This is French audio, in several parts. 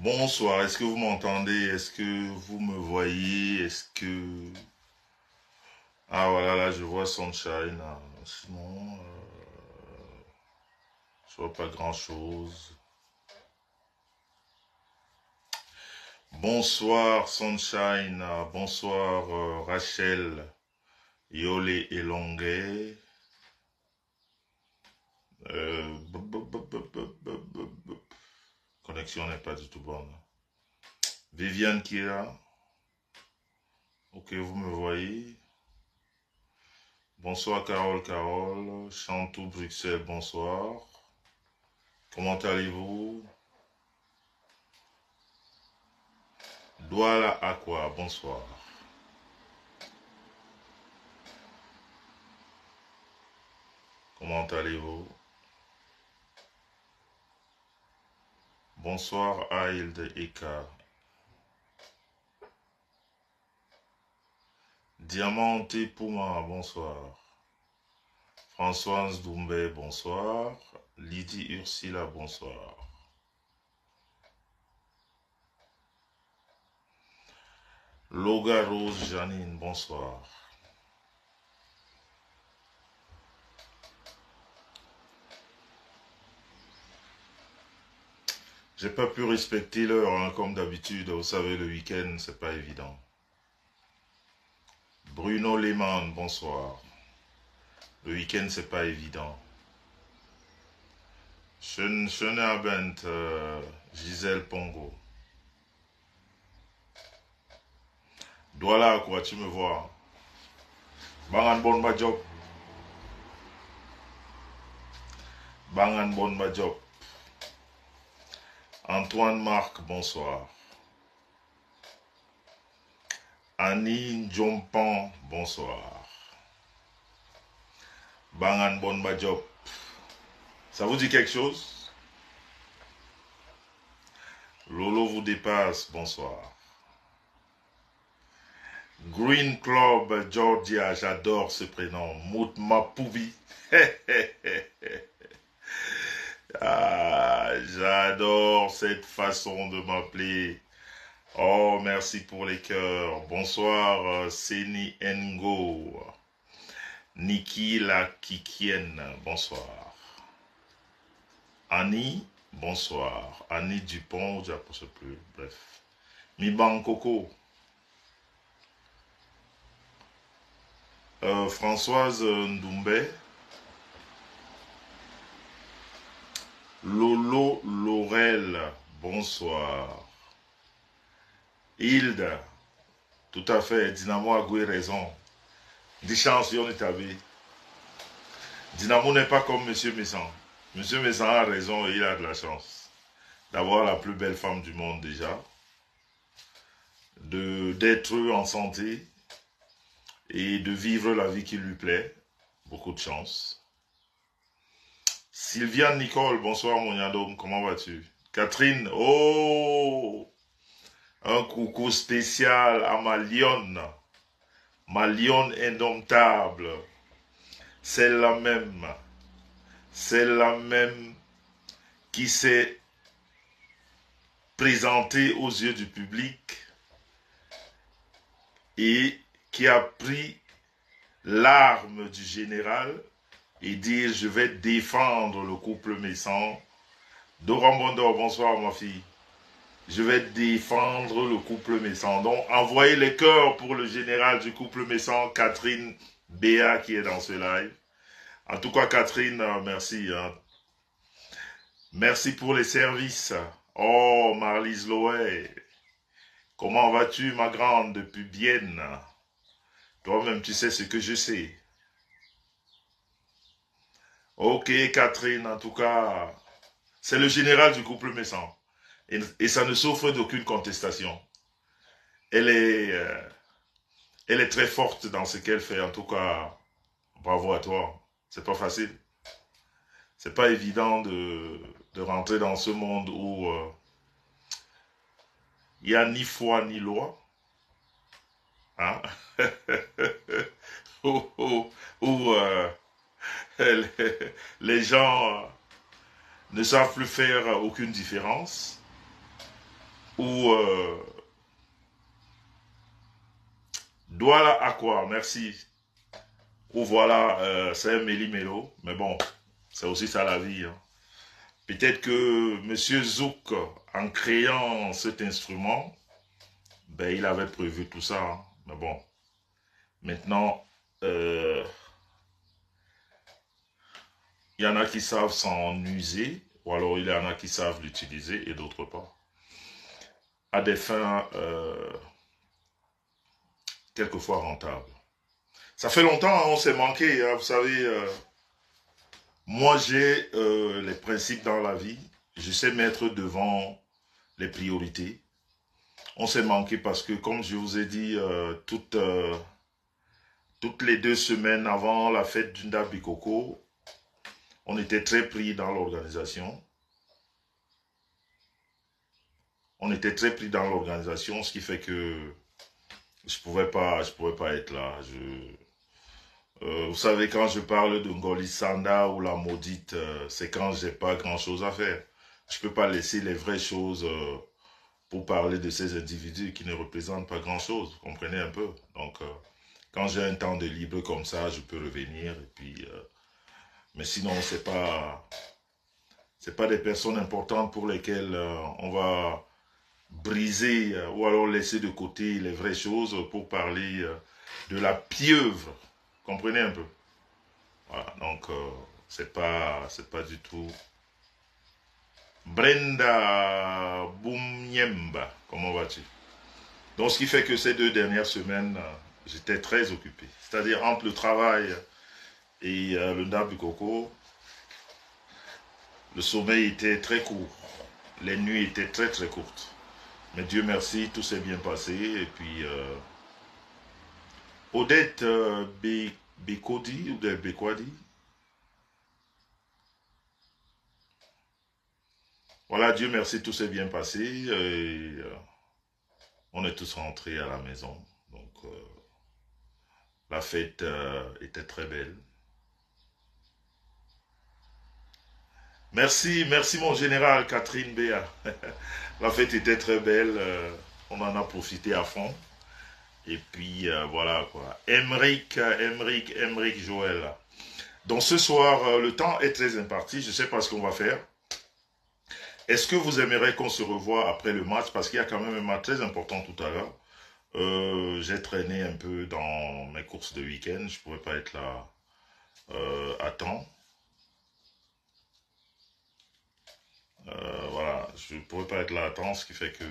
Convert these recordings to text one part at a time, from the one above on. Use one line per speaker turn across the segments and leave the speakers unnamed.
Bonsoir, est-ce que vous m'entendez? Est-ce que vous me voyez? Est-ce que... Ah voilà, là je vois Sunshine. Sinon, je vois pas grand-chose. Bonsoir Sunshine, bonsoir Rachel, Yolé et Longuet. Connexion n'est pas du tout bonne. Viviane qui est là. Ok, vous me voyez. Bonsoir Carole. Chantou Bruxelles, bonsoir. Comment allez-vous? Douala Aqua, bonsoir. Comment allez-vous? Bonsoir Aïld Eka. Diamanté Pouma, bonsoir. Françoise Doumbé, bonsoir. Lydie Ursula, bonsoir. Loga Rose Janine, bonsoir. J'ai pas pu respecter l'heure, hein, comme d'habitude. Vous savez, le week-end, c'est pas évident. Bruno Lehmann, bonsoir. Le week-end, c'est pas évident. Schöne Abend, Gisèle Pongo. Douala, quoi, tu me vois. Bangan bon ma job. Bangan bon ma job. Antoine Marc, bonsoir. Annie Jompan, bonsoir. Bangan bon ma job. Ça vous dit quelque chose? Lolo vous dépasse, bonsoir. Green Club Georgia, j'adore ce prénom. Mout Mapouvi. Ah, j'adore cette façon de m'appeler. Oh, merci pour les cœurs. Bonsoir, Seni Ngo. Niki la Kikienne, bonsoir. Annie, bonsoir. Annie Dupont, je ne sais plus, bref. Miban Coco. Françoise Ndoumbe. Lolo Laurel, bonsoir. Hilde, tout à fait, Dynamo a goué raison. Dis chance, on est avé. Dynamo n'est pas comme Monsieur Messan. Monsieur Messan a raison et il a de la chance d'avoir la plus belle femme du monde déjà, d'être en santé et de vivre la vie qui lui plaît. Beaucoup de chance. Sylviane Nicole, bonsoir mon yadom, comment vas-tu? Catherine, oh, un coucou spécial à ma lionne indomptable, celle-là même qui s'est présentée aux yeux du public et qui a pris l'arme du général et dire je vais défendre le couple Messan. Dora Mondor, bonsoir ma fille. Je vais défendre le couple Messan. Donc envoyez les cœurs pour le général du couple Messan, Catherine Béa qui est dans ce live. En tout cas Catherine, merci. Hein. Merci pour les services. Oh Marlise Loé, comment vas-tu ma grande depuis Bienne? Toi-même tu sais ce que je sais. Ok Catherine, en tout cas, c'est le général du couple Messan. Et ça ne souffre d'aucune contestation. Elle est très forte dans ce qu'elle fait. En tout cas, bravo à toi. C'est pas facile. C'est pas évident de rentrer dans ce monde où il n'y a ni foi ni loi. Hein? où les gens ne savent plus faire aucune différence. ou Douala Aqua, merci. Ou voilà, c'est un méli-mélo, mais bon, c'est aussi ça la vie. Hein. Peut-être que M. Zouk, en créant cet instrument, ben, il avait prévu tout ça. Hein. Mais bon, maintenant, il y en a qui savent s'en user, ou alors il y en a qui savent l'utiliser et d'autres pas. À des fins quelquefois rentables. Ça fait longtemps, hein, on s'est manqué, hein, vous savez. Moi, j'ai les principes dans la vie. Je sais mettre devant les priorités. On s'est manqué parce que, comme je vous ai dit, toutes les 2 semaines avant la fête du Ndabikoko, on était très pris dans l'organisation. On était très pris dans l'organisation, ce qui fait que je pouvais pas être là. Vous savez, quand je parle de Ngoli Sanda ou la maudite, c'est quand j'ai pas grand chose à faire. Je peux pas laisser les vraies choses pour parler de ces individus qui ne représentent pas grand chose. Vous comprenez un peu? Donc, quand j'ai un temps de libre comme ça, je peux revenir. Et puis, mais sinon, c'est pas des personnes importantes pour lesquelles on va briser ou alors laisser de côté les vraies choses pour parler de la pieuvre. Comprenez un peu? Voilà, donc c'est pas du tout. Brenda Boumyemba, comment vas-tu? Donc ce qui fait que ces 2 dernières semaines, j'étais très occupé. C'est-à-dire entre le travail et le Ndabikoko, le sommeil était très court. Les nuits étaient très très courtes. Mais Dieu merci, tout s'est bien passé. Et puis Odette Bekodi ou de Bekwadi. Voilà, Dieu merci, tout s'est bien passé. Et, on est tous rentrés à la maison. Donc, la fête était très belle. Merci, merci mon général Catherine Béa. La fête était très belle. On en a profité à fond. Et puis, voilà quoi. Emric Joël. Donc, ce soir, le temps est très imparti. Je ne sais pas ce qu'on va faire. Est-ce que vous aimeriez qu'on se revoie après le match? Parce qu'il y a quand même un match très important tout à l'heure. J'ai traîné un peu dans mes courses de week-end. Je ne pouvais pas être là à temps. Voilà, je ne pourrais pas être là à temps, ce qui fait que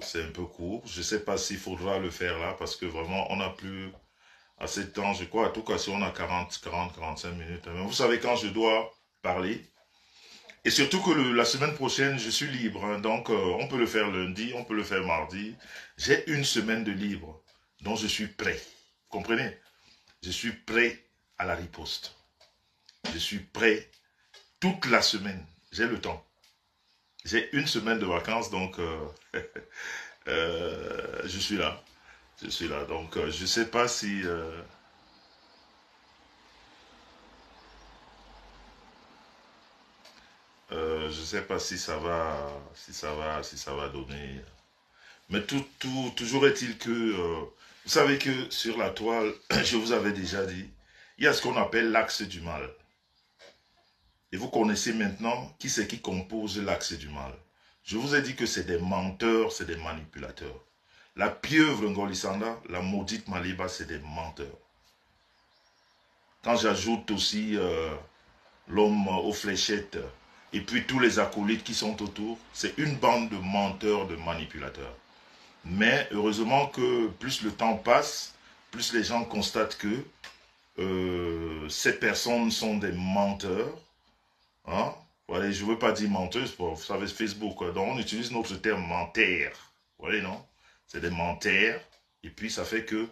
c'est un peu court. Je ne sais pas s'il faudra le faire là, parce que vraiment, on n'a plus assez de temps. Je crois, à tout cas, si on a 45 minutes. Mais vous savez, quand je dois parler, et surtout que la semaine prochaine, je suis libre. Hein, donc, on peut le faire lundi, on peut le faire mardi. J'ai une semaine de libre, donc je suis prêt. Vous comprenez? Je suis prêt à la riposte. Je suis prêt toute la semaine. J'ai le temps. J'ai une semaine de vacances, donc je suis là. Je suis là. Donc, je ne sais pas si... je sais pas si ça va donner. Mais toujours est-il que, vous savez que sur la toile, je vous avais déjà dit, il y a ce qu'on appelle l'axe du mal. Et vous connaissez maintenant qui c'est qui compose l'axe du mal. Je vous ai dit que c'est des menteurs, c'est des manipulateurs. La pieuvre Ngolisanda, la maudite Maliba, c'est des menteurs. Quand j'ajoute aussi l'homme aux fléchettes, et puis tous les acolytes qui sont autour, c'est une bande de menteurs, de manipulateurs. Mais heureusement que plus le temps passe, plus les gens constatent que ces personnes sont des menteurs. Hein? Voilà, je ne veux pas dire menteuse, vous savez, Facebook, donc on utilise notre terme menteur. Vous voyez, non? C'est des menteurs. Et puis ça fait que,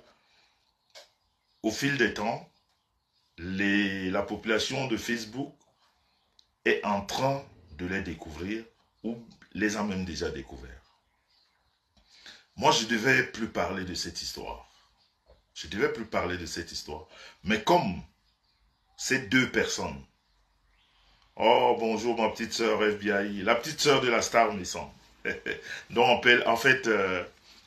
au fil des temps, la population de Facebook est en train de les découvrir ou les a même déjà découverts. Moi, je ne devais plus parler de cette histoire. Je ne devais plus parler de cette histoire. Mais comme ces 2 personnes Oh, bonjour ma petite sœur FBI, la petite sœur de la star Maison. Donc, en fait,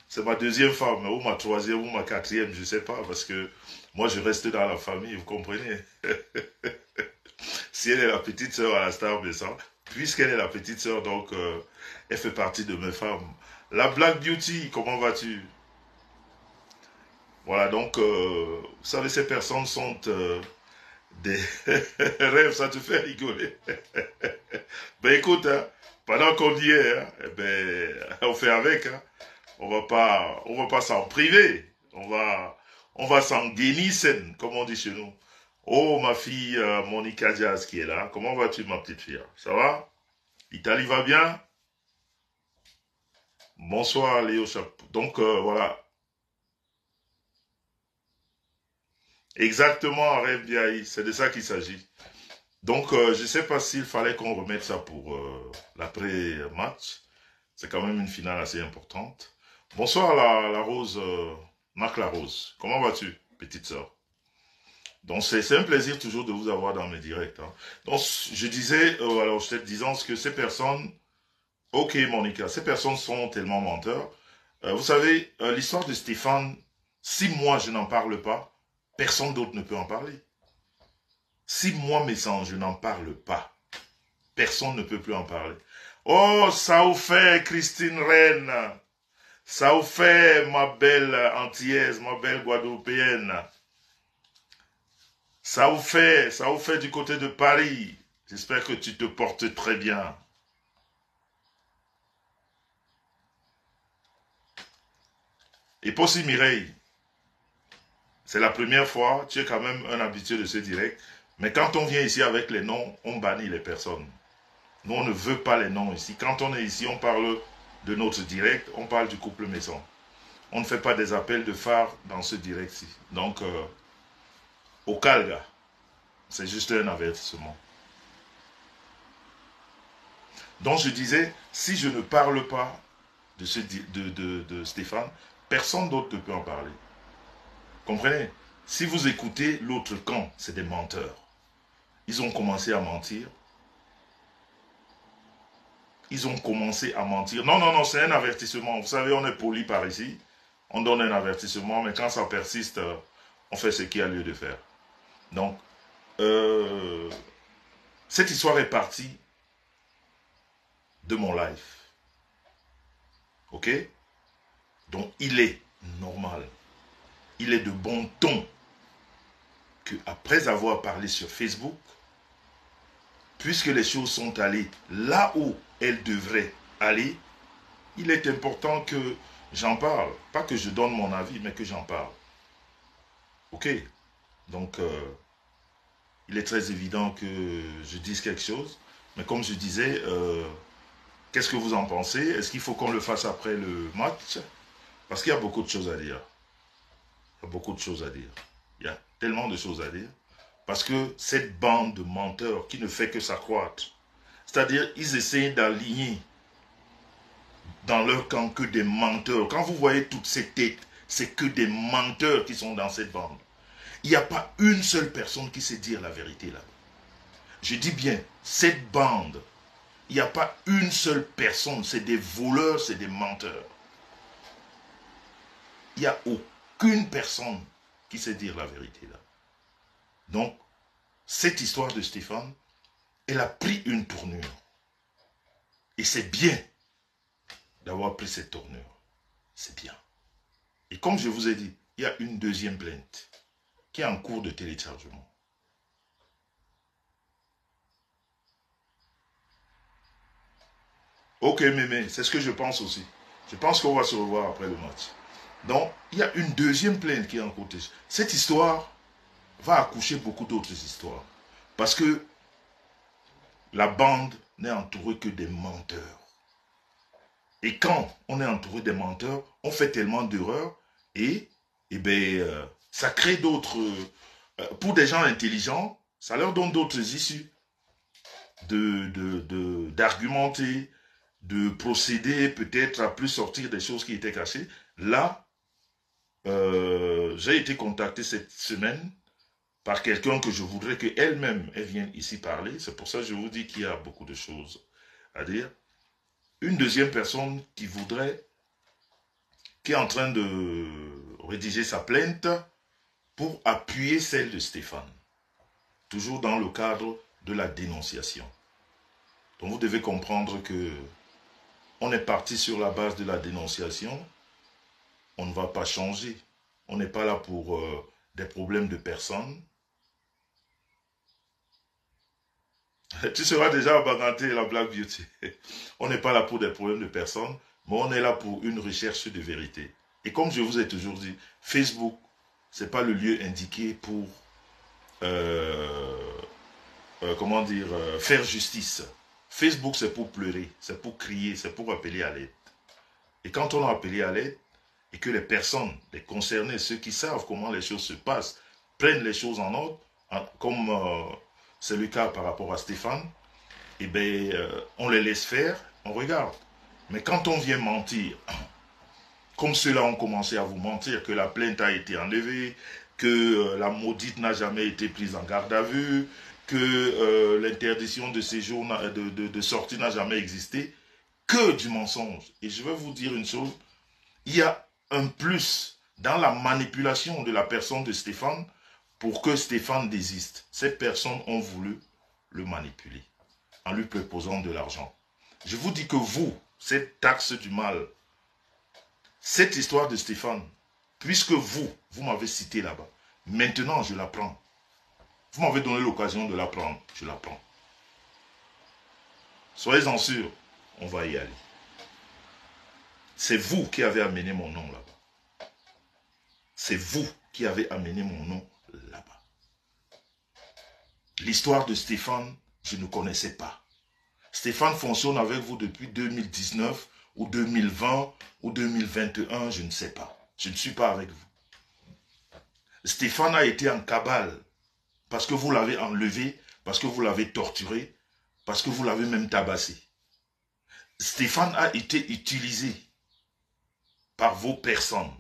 c'est ma deuxième femme, ou ma troisième, ou ma quatrième, je sais pas, parce que moi, je reste dans la famille, vous comprenez? Si elle est la petite sœur à la star Maison, puisqu'elle est la petite sœur, donc, elle fait partie de mes femmes. La Black Beauty, comment vas-tu? Voilà, donc, vous savez, ces personnes sont des rêves, ça te fait rigoler. Ben écoute, hein, pendant qu'on y est, hein, eh ben, on fait avec. Hein. On va pas s'en priver. On va s'en guérir, comme on dit chez nous. Oh, ma fille Monica Diaz qui est là. Comment vas-tu, ma petite fille? Ça va? L'Italie va bien? Bonsoir, Léo Chapeau. Donc, voilà. Exactement, Rêve Biaï. C'est de ça qu'il s'agit. Donc, je ne sais pas s'il fallait qu'on remette ça pour l'après-match. C'est quand même une finale assez importante. Bonsoir la Rose, Marc la Rose. Comment vas-tu, petite sœur? Donc c'est un plaisir toujours de vous avoir dans mes directs. Hein. Donc je disais, alors je te disant que ces personnes, ok Monica, ces personnes sont tellement menteurs. Vous savez, l'histoire de Stéphane, si moi je n'en parle pas, personne d'autre ne peut en parler. Si moi mes sens, je n'en parle pas, personne ne peut plus en parler. Oh, ça vous fait Christine Reine. Ça vous fait, ma belle antillaise, ma belle guadeloupéenne. Ça vous fait du côté de Paris. J'espère que tu te portes très bien. Et pour si Mireille, c'est la première fois, tu es quand même un habitué de ce direct. Mais quand on vient ici avec les noms, on bannit les personnes. Nous, on ne veut pas les noms ici. Quand on est ici, on parle de notre direct, on parle du couple maison. On ne fait pas des appels de phare dans ce direct-ci. Donc, au calga, c'est juste un avertissement. Donc, je disais, si je ne parle pas de Stéphane, personne d'autre ne peut en parler. Comprenez? Si vous écoutez l'autre camp, c'est des menteurs. Ils ont commencé à mentir. Ils ont commencé à mentir. Non, non, non, c'est un avertissement. Vous savez, on est poli par ici. On donne un avertissement, mais quand ça persiste, on fait ce qu'il y a lieu de faire. Donc, cette histoire est partie de mon live. Ok? Donc, il est normal. Il est de bon ton que après avoir parlé sur Facebook, puisque les choses sont allées là où elles devraient aller, il est important que j'en parle. Pas que je donne mon avis, mais que j'en parle. Ok? Donc, il est très évident que je dise quelque chose. Mais comme je disais, qu'est-ce que vous en pensez? Est-ce qu'il faut qu'on le fasse après le match? Parce qu'il y a beaucoup de choses à dire. Il y a beaucoup de choses à dire. Il y a tellement de choses à dire. Parce que cette bande de menteurs qui ne fait que s'accroître, c'est-à-dire ils essaient d'aligner dans leur camp que des menteurs. Quand vous voyez toutes ces têtes, c'est que des menteurs qui sont dans cette bande. Il n'y a pas une seule personne qui sait dire la vérité là. Je dis bien, cette bande, il n'y a pas une seule personne, c'est des voleurs, c'est des menteurs. Il n'y a aucune personne qui sait dire la vérité là. Donc, cette histoire de Stéphane, elle a pris une tournure. Et c'est bien d'avoir pris cette tournure. C'est bien. Et comme je vous ai dit, il y a une deuxième plainte qui est en cours de téléchargement. Ok, mémé, c'est ce que je pense aussi. Je pense qu'on va se revoir après le match. Donc, il y a une deuxième plainte qui est en cours. Cette histoire va accoucher beaucoup d'autres histoires. Parce que la bande n'est entourée que des menteurs. Et quand on est entouré des menteurs, on fait tellement d'erreurs et ben, ça crée d'autres... pour des gens intelligents, ça leur donne d'autres issues d'argumenter, de procéder peut-être à plus sortir des choses qui étaient cachées. Là, j'ai été contacté cette semaine par quelqu'un que je voudrais qu'elle-même elle vienne ici parler. C'est pour ça que je vous dis qu'il y a beaucoup de choses à dire. Une deuxième personne qui voudrait, qui est en train de rédiger sa plainte pour appuyer celle de Stéphane. Toujours dans le cadre de la dénonciation. Donc vous devez comprendre que on est parti sur la base de la dénonciation. On ne va pas changer. On n'est pas là pour des problèmes de personnes. Tu seras déjà abaganté la Black Beauty. On n'est pas là pour des problèmes de personnes, mais on est là pour une recherche de vérité. Et comme je vous ai toujours dit, Facebook, ce n'est pas le lieu indiqué pour faire justice. Facebook, c'est pour pleurer, c'est pour crier, c'est pour appeler à l'aide. Et quand on a appelé à l'aide, et que les personnes, les concernés, ceux qui savent comment les choses se passent, prennent les choses en ordre, comme c'est le cas par rapport à Stéphane, eh bien, on les laisse faire, on regarde. Mais quand on vient mentir, comme ceux-là ont commencé à vous mentir, que la plainte a été enlevée, que la maudite n'a jamais été prise en garde à vue, que l'interdiction de séjour, de sortie n'a jamais existé, que du mensonge. Et je vais vous dire une chose, il y a un plus dans la manipulation de la personne de Stéphane pour que Stéphane désiste. Ces personnes ont voulu le manipuler en lui proposant de l'argent. Je vous dis que vous, cette taxe du mal, cette histoire de Stéphane, puisque vous m'avez cité là-bas, maintenant je la prends. Vous m'avez donné l'occasion de la prendre, je la prends. Soyez-en sûrs, on va y aller. C'est vous qui avez amené mon nom là-bas. C'est vous qui avez amené mon nom là-bas. L'histoire de Stéphane, je ne connaissais pas. Stéphane fonctionne avec vous depuis 2019 ou 2020 ou 2021, je ne sais pas. Je ne suis pas avec vous. Stéphane a été en cabale parce que vous l'avez enlevé, parce que vous l'avez torturé, parce que vous l'avez même tabassé. Stéphane a été utilisé par vos personnes.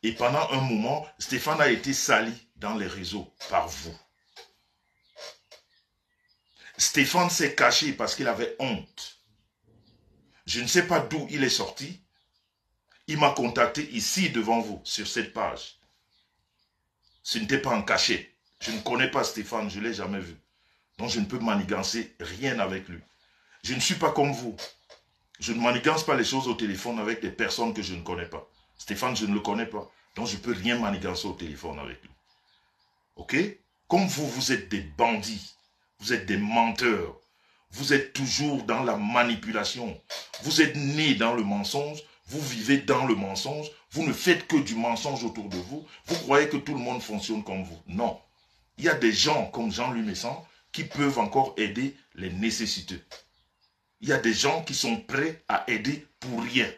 Et pendant un moment, Stéphane a été sali dans les réseaux par vous. Stéphane s'est caché parce qu'il avait honte. Je ne sais pas d'où il est sorti. Il m'a contacté ici devant vous, sur cette page. Ce n'était pas en cachette. Je ne connais pas Stéphane, je ne l'ai jamais vu. Donc je ne peux manigancer rien avec lui. Je ne suis pas comme vous. Je ne manigance pas les choses au téléphone avec des personnes que je ne connais pas. Stéphane, je ne le connais pas. Donc je ne peux rien manigancer au téléphone avec lui. Ok? Comme vous, vous êtes des bandits. Vous êtes des menteurs. Vous êtes toujours dans la manipulation. Vous êtes nés dans le mensonge. Vous vivez dans le mensonge. Vous ne faites que du mensonge autour de vous. Vous croyez que tout le monde fonctionne comme vous. Non. Il y a des gens comme Jean-Louis Messan qui peuvent encore aider les nécessiteux. Il y a des gens qui sont prêts à aider pour rien.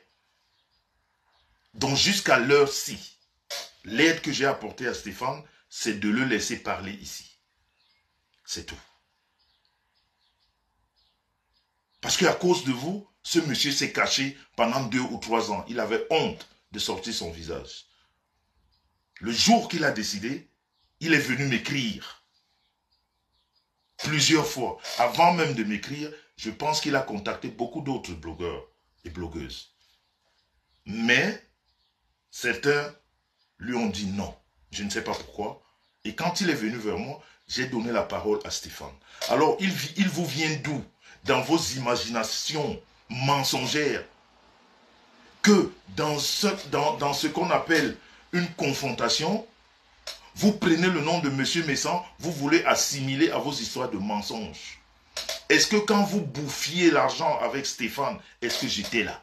Donc jusqu'à l'heure-ci, l'aide que j'ai apportée à Stéphane, c'est de le laisser parler ici. C'est tout. Parce qu'à cause de vous, ce monsieur s'est caché pendant 2 ou 3 ans. Il avait honte de sortir son visage. Le jour qu'il a décidé, il est venu m'écrire. Plusieurs fois. Avant même de m'écrire, je pense qu'il a contacté beaucoup d'autres blogueurs et blogueuses. Mais certains lui ont dit non. Je ne sais pas pourquoi. Et quand il est venu vers moi, j'ai donné la parole à Stéphane. Alors, il vous vient d'où? Dans vos imaginations mensongères, que dans ce qu'on appelle une confrontation, vous prenez le nom de M. Messan, vous voulez assimiler à vos histoires de mensonges. Est-ce que quand vous bouffiez l'argent avec Stéphane, est-ce que j'étais là?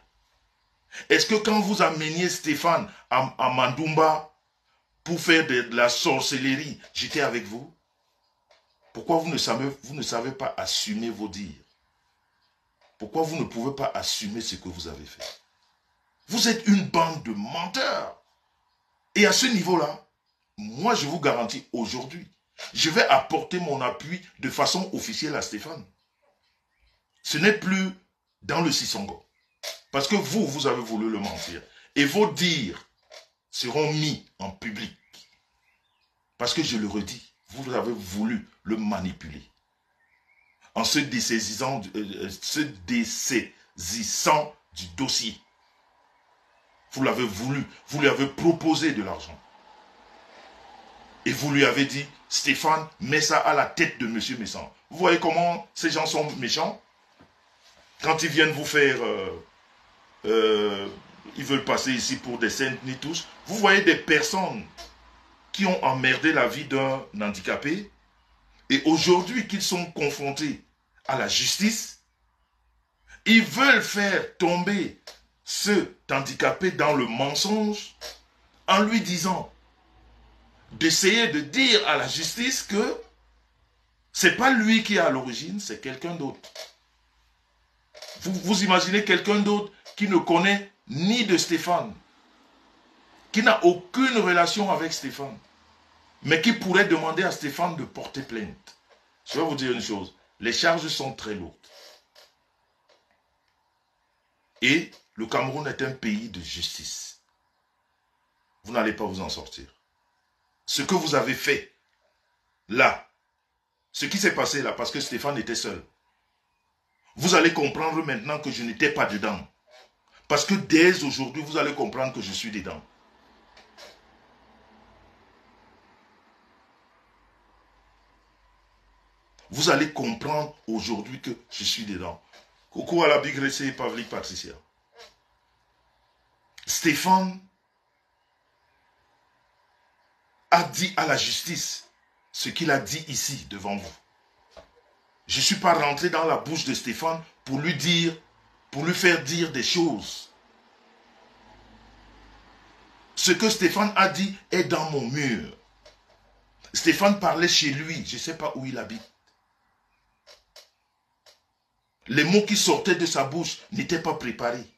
Est-ce que quand vous ameniez Stéphane à Mandumba pour faire de la sorcellerie, j'étais avec vous? Pourquoi vous ne savez pas assumer vos dires? Pourquoi vous ne pouvez pas assumer ce que vous avez fait? Vous êtes une bande de menteurs. Et à ce niveau-là, moi je vous garantis aujourd'hui, je vais apporter mon appui de façon officielle à Stéphane. Ce n'est plus dans le Sisongo. Parce que vous avez voulu le mentir. Et vos dires seront mis en public. Parce que je le redis, vous avez voulu le manipuler. En se dessaisissant du dossier. Vous l'avez voulu, vous lui avez proposé de l'argent. Et vous lui avez dit, Stéphane, mets ça à la tête de M. Messan. Vous voyez comment ces gens sont méchants? Quand ils viennent vous faire, ils veulent passer ici pour des saintes ni tous. Vous voyez des personnes qui ont emmerdé la vie d'un handicapé. Et aujourd'hui qu'ils sont confrontés à la justice, ils veulent faire tomber ce handicapé dans le mensonge en lui disant d'essayer de dire à la justice que c'est pas lui qui est à l'origine, c'est quelqu'un d'autre. Vous imaginez quelqu'un d'autre qui ne connaît ni de Stéphane, qui n'a aucune relation avec Stéphane, mais qui pourrait demander à Stéphane de porter plainte. Je vais vous dire une chose, les charges sont très lourdes. Et le Cameroun est un pays de justice. Vous n'allez pas vous en sortir. Ce que vous avez fait, là, ce qui s'est passé là, parce que Stéphane était seul, vous allez comprendre maintenant que je n'étais pas dedans. Parce que dès aujourd'hui, vous allez comprendre que je suis dedans. Vous allez comprendre aujourd'hui que je suis dedans. Coucou à la Big Ressé et Pavlik Patricia. Stéphane a dit à la justice ce qu'il a dit ici devant vous. Je ne suis pas rentré dans la bouche de Stéphane pour lui dire, pour lui faire dire des choses. Ce que Stéphane a dit est dans mon mur. Stéphane parlait chez lui, je ne sais pas où il habite. Les mots qui sortaient de sa bouche n'étaient pas préparés.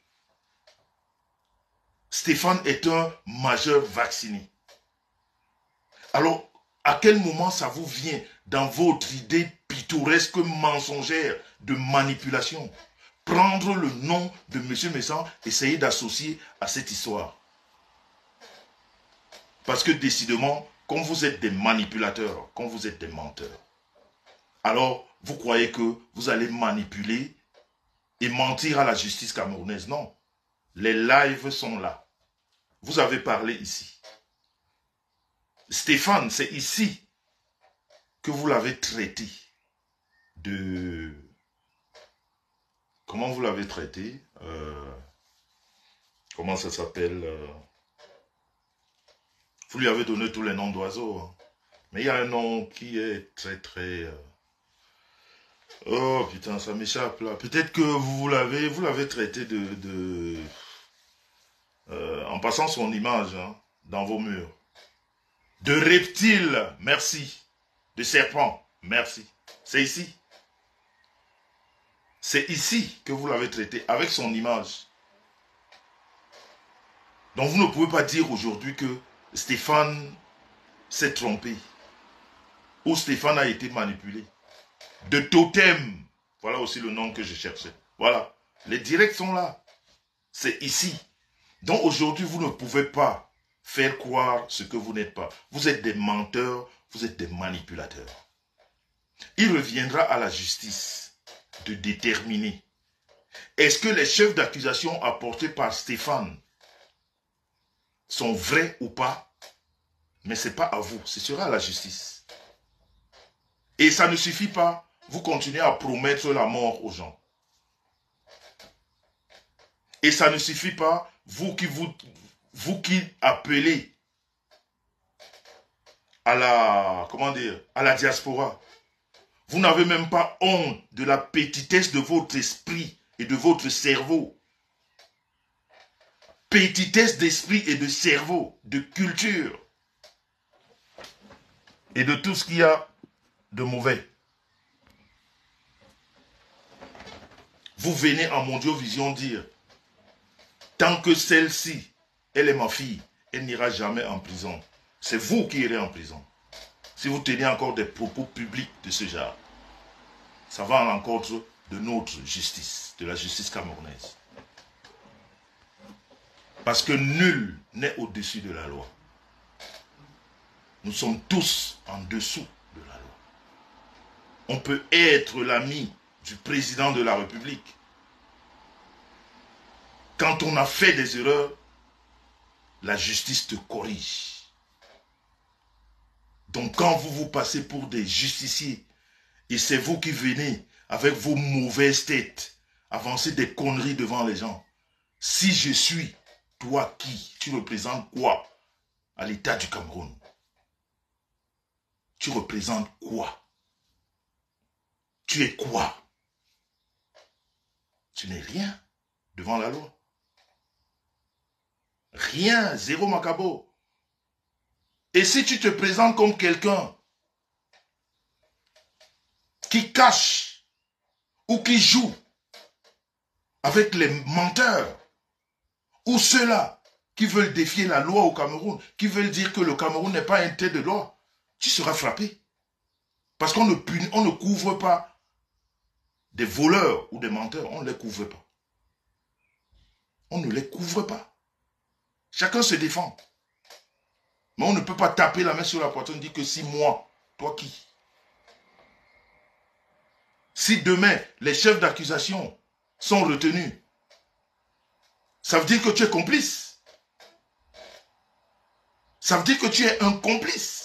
Stéphane est un majeur vacciné. Alors, à quel moment ça vous vient dans votre idée pittoresque, mensongère de manipulation? Prendre le nom de M. Messan, essayer d'associer à cette histoire. Parce que décidément, comme vous êtes des manipulateurs, comme vous êtes des menteurs, alors vous croyez que vous allez manipuler et mentir à la justice camerounaise. Non. Les lives sont là. Vous avez parlé ici. Stéphane, c'est ici que vous l'avez traité de... Comment vous l'avez traité? Comment ça s'appelle? Vous lui avez donné tous les noms d'oiseaux. Hein. Mais il y a un nom qui est très très... Oh putain, ça m'échappe là. Peut-être que vous l'avez traité en passant son image hein, dans vos murs. De reptile, merci. De serpent, merci. C'est ici. C'est ici que vous l'avez traité, avec son image. Donc vous ne pouvez pas dire aujourd'hui que Stéphane s'est trompé. Ou Stéphane a été manipulé. De totem, voilà aussi le nom que je cherchais. Voilà, les directs sont là. C'est ici. Donc aujourd'hui, vous ne pouvez pas faire croire ce que vous n'êtes pas. Vous êtes des menteurs, vous êtes des manipulateurs. Il reviendra à la justice de déterminer est-ce que les chefs d'accusation apportés par Stéphane sont vrais ou pas. Mais ce n'est pas à vous, ce sera à la justice. Et ça ne suffit pas, vous continuez à promettre la mort aux gens. Et ça ne suffit pas, vous qui appelez à la, comment dire, à la diaspora. Vous n'avez même pas honte de la petitesse de votre esprit et de votre cerveau. Petitesse d'esprit et de cerveau, de culture. Et de tout ce qu'il y a de mauvais. Vous venez en Mondiovision dire, tant que celle-ci, elle est ma fille, elle n'ira jamais en prison. C'est vous qui irez en prison. Si vous tenez encore des propos publics de ce genre, ça va à l'encontre de notre justice, de la justice camerounaise. Parce que nul n'est au-dessus de la loi. Nous sommes tous en dessous de la loi. On peut être l'ami du président de la République. Quand on a fait des erreurs, la justice te corrige. Donc quand vous passez pour des justiciers, et c'est vous qui venez avec vos mauvaises têtes, avancer des conneries devant les gens. Si je suis, toi qui? Tu représentes quoi à l'État du Cameroun? Tu représentes quoi? Tu es quoi? Tu n'es rien devant la loi. Rien, zéro macabo. Et si tu te présentes comme quelqu'un qui cache ou qui joue avec les menteurs ou ceux-là qui veulent défier la loi au Cameroun, qui veulent dire que le Cameroun n'est pas un État de loi, tu seras frappé. Parce qu'on ne couvre pas des voleurs ou des menteurs, on ne les couvre pas. On ne les couvre pas. Chacun se défend. Mais on ne peut pas taper la main sur la poitrine et dire que si moi, toi qui? Si demain, les chefs d'accusation sont retenus, ça veut dire que tu es complice. Ça veut dire que tu es un complice.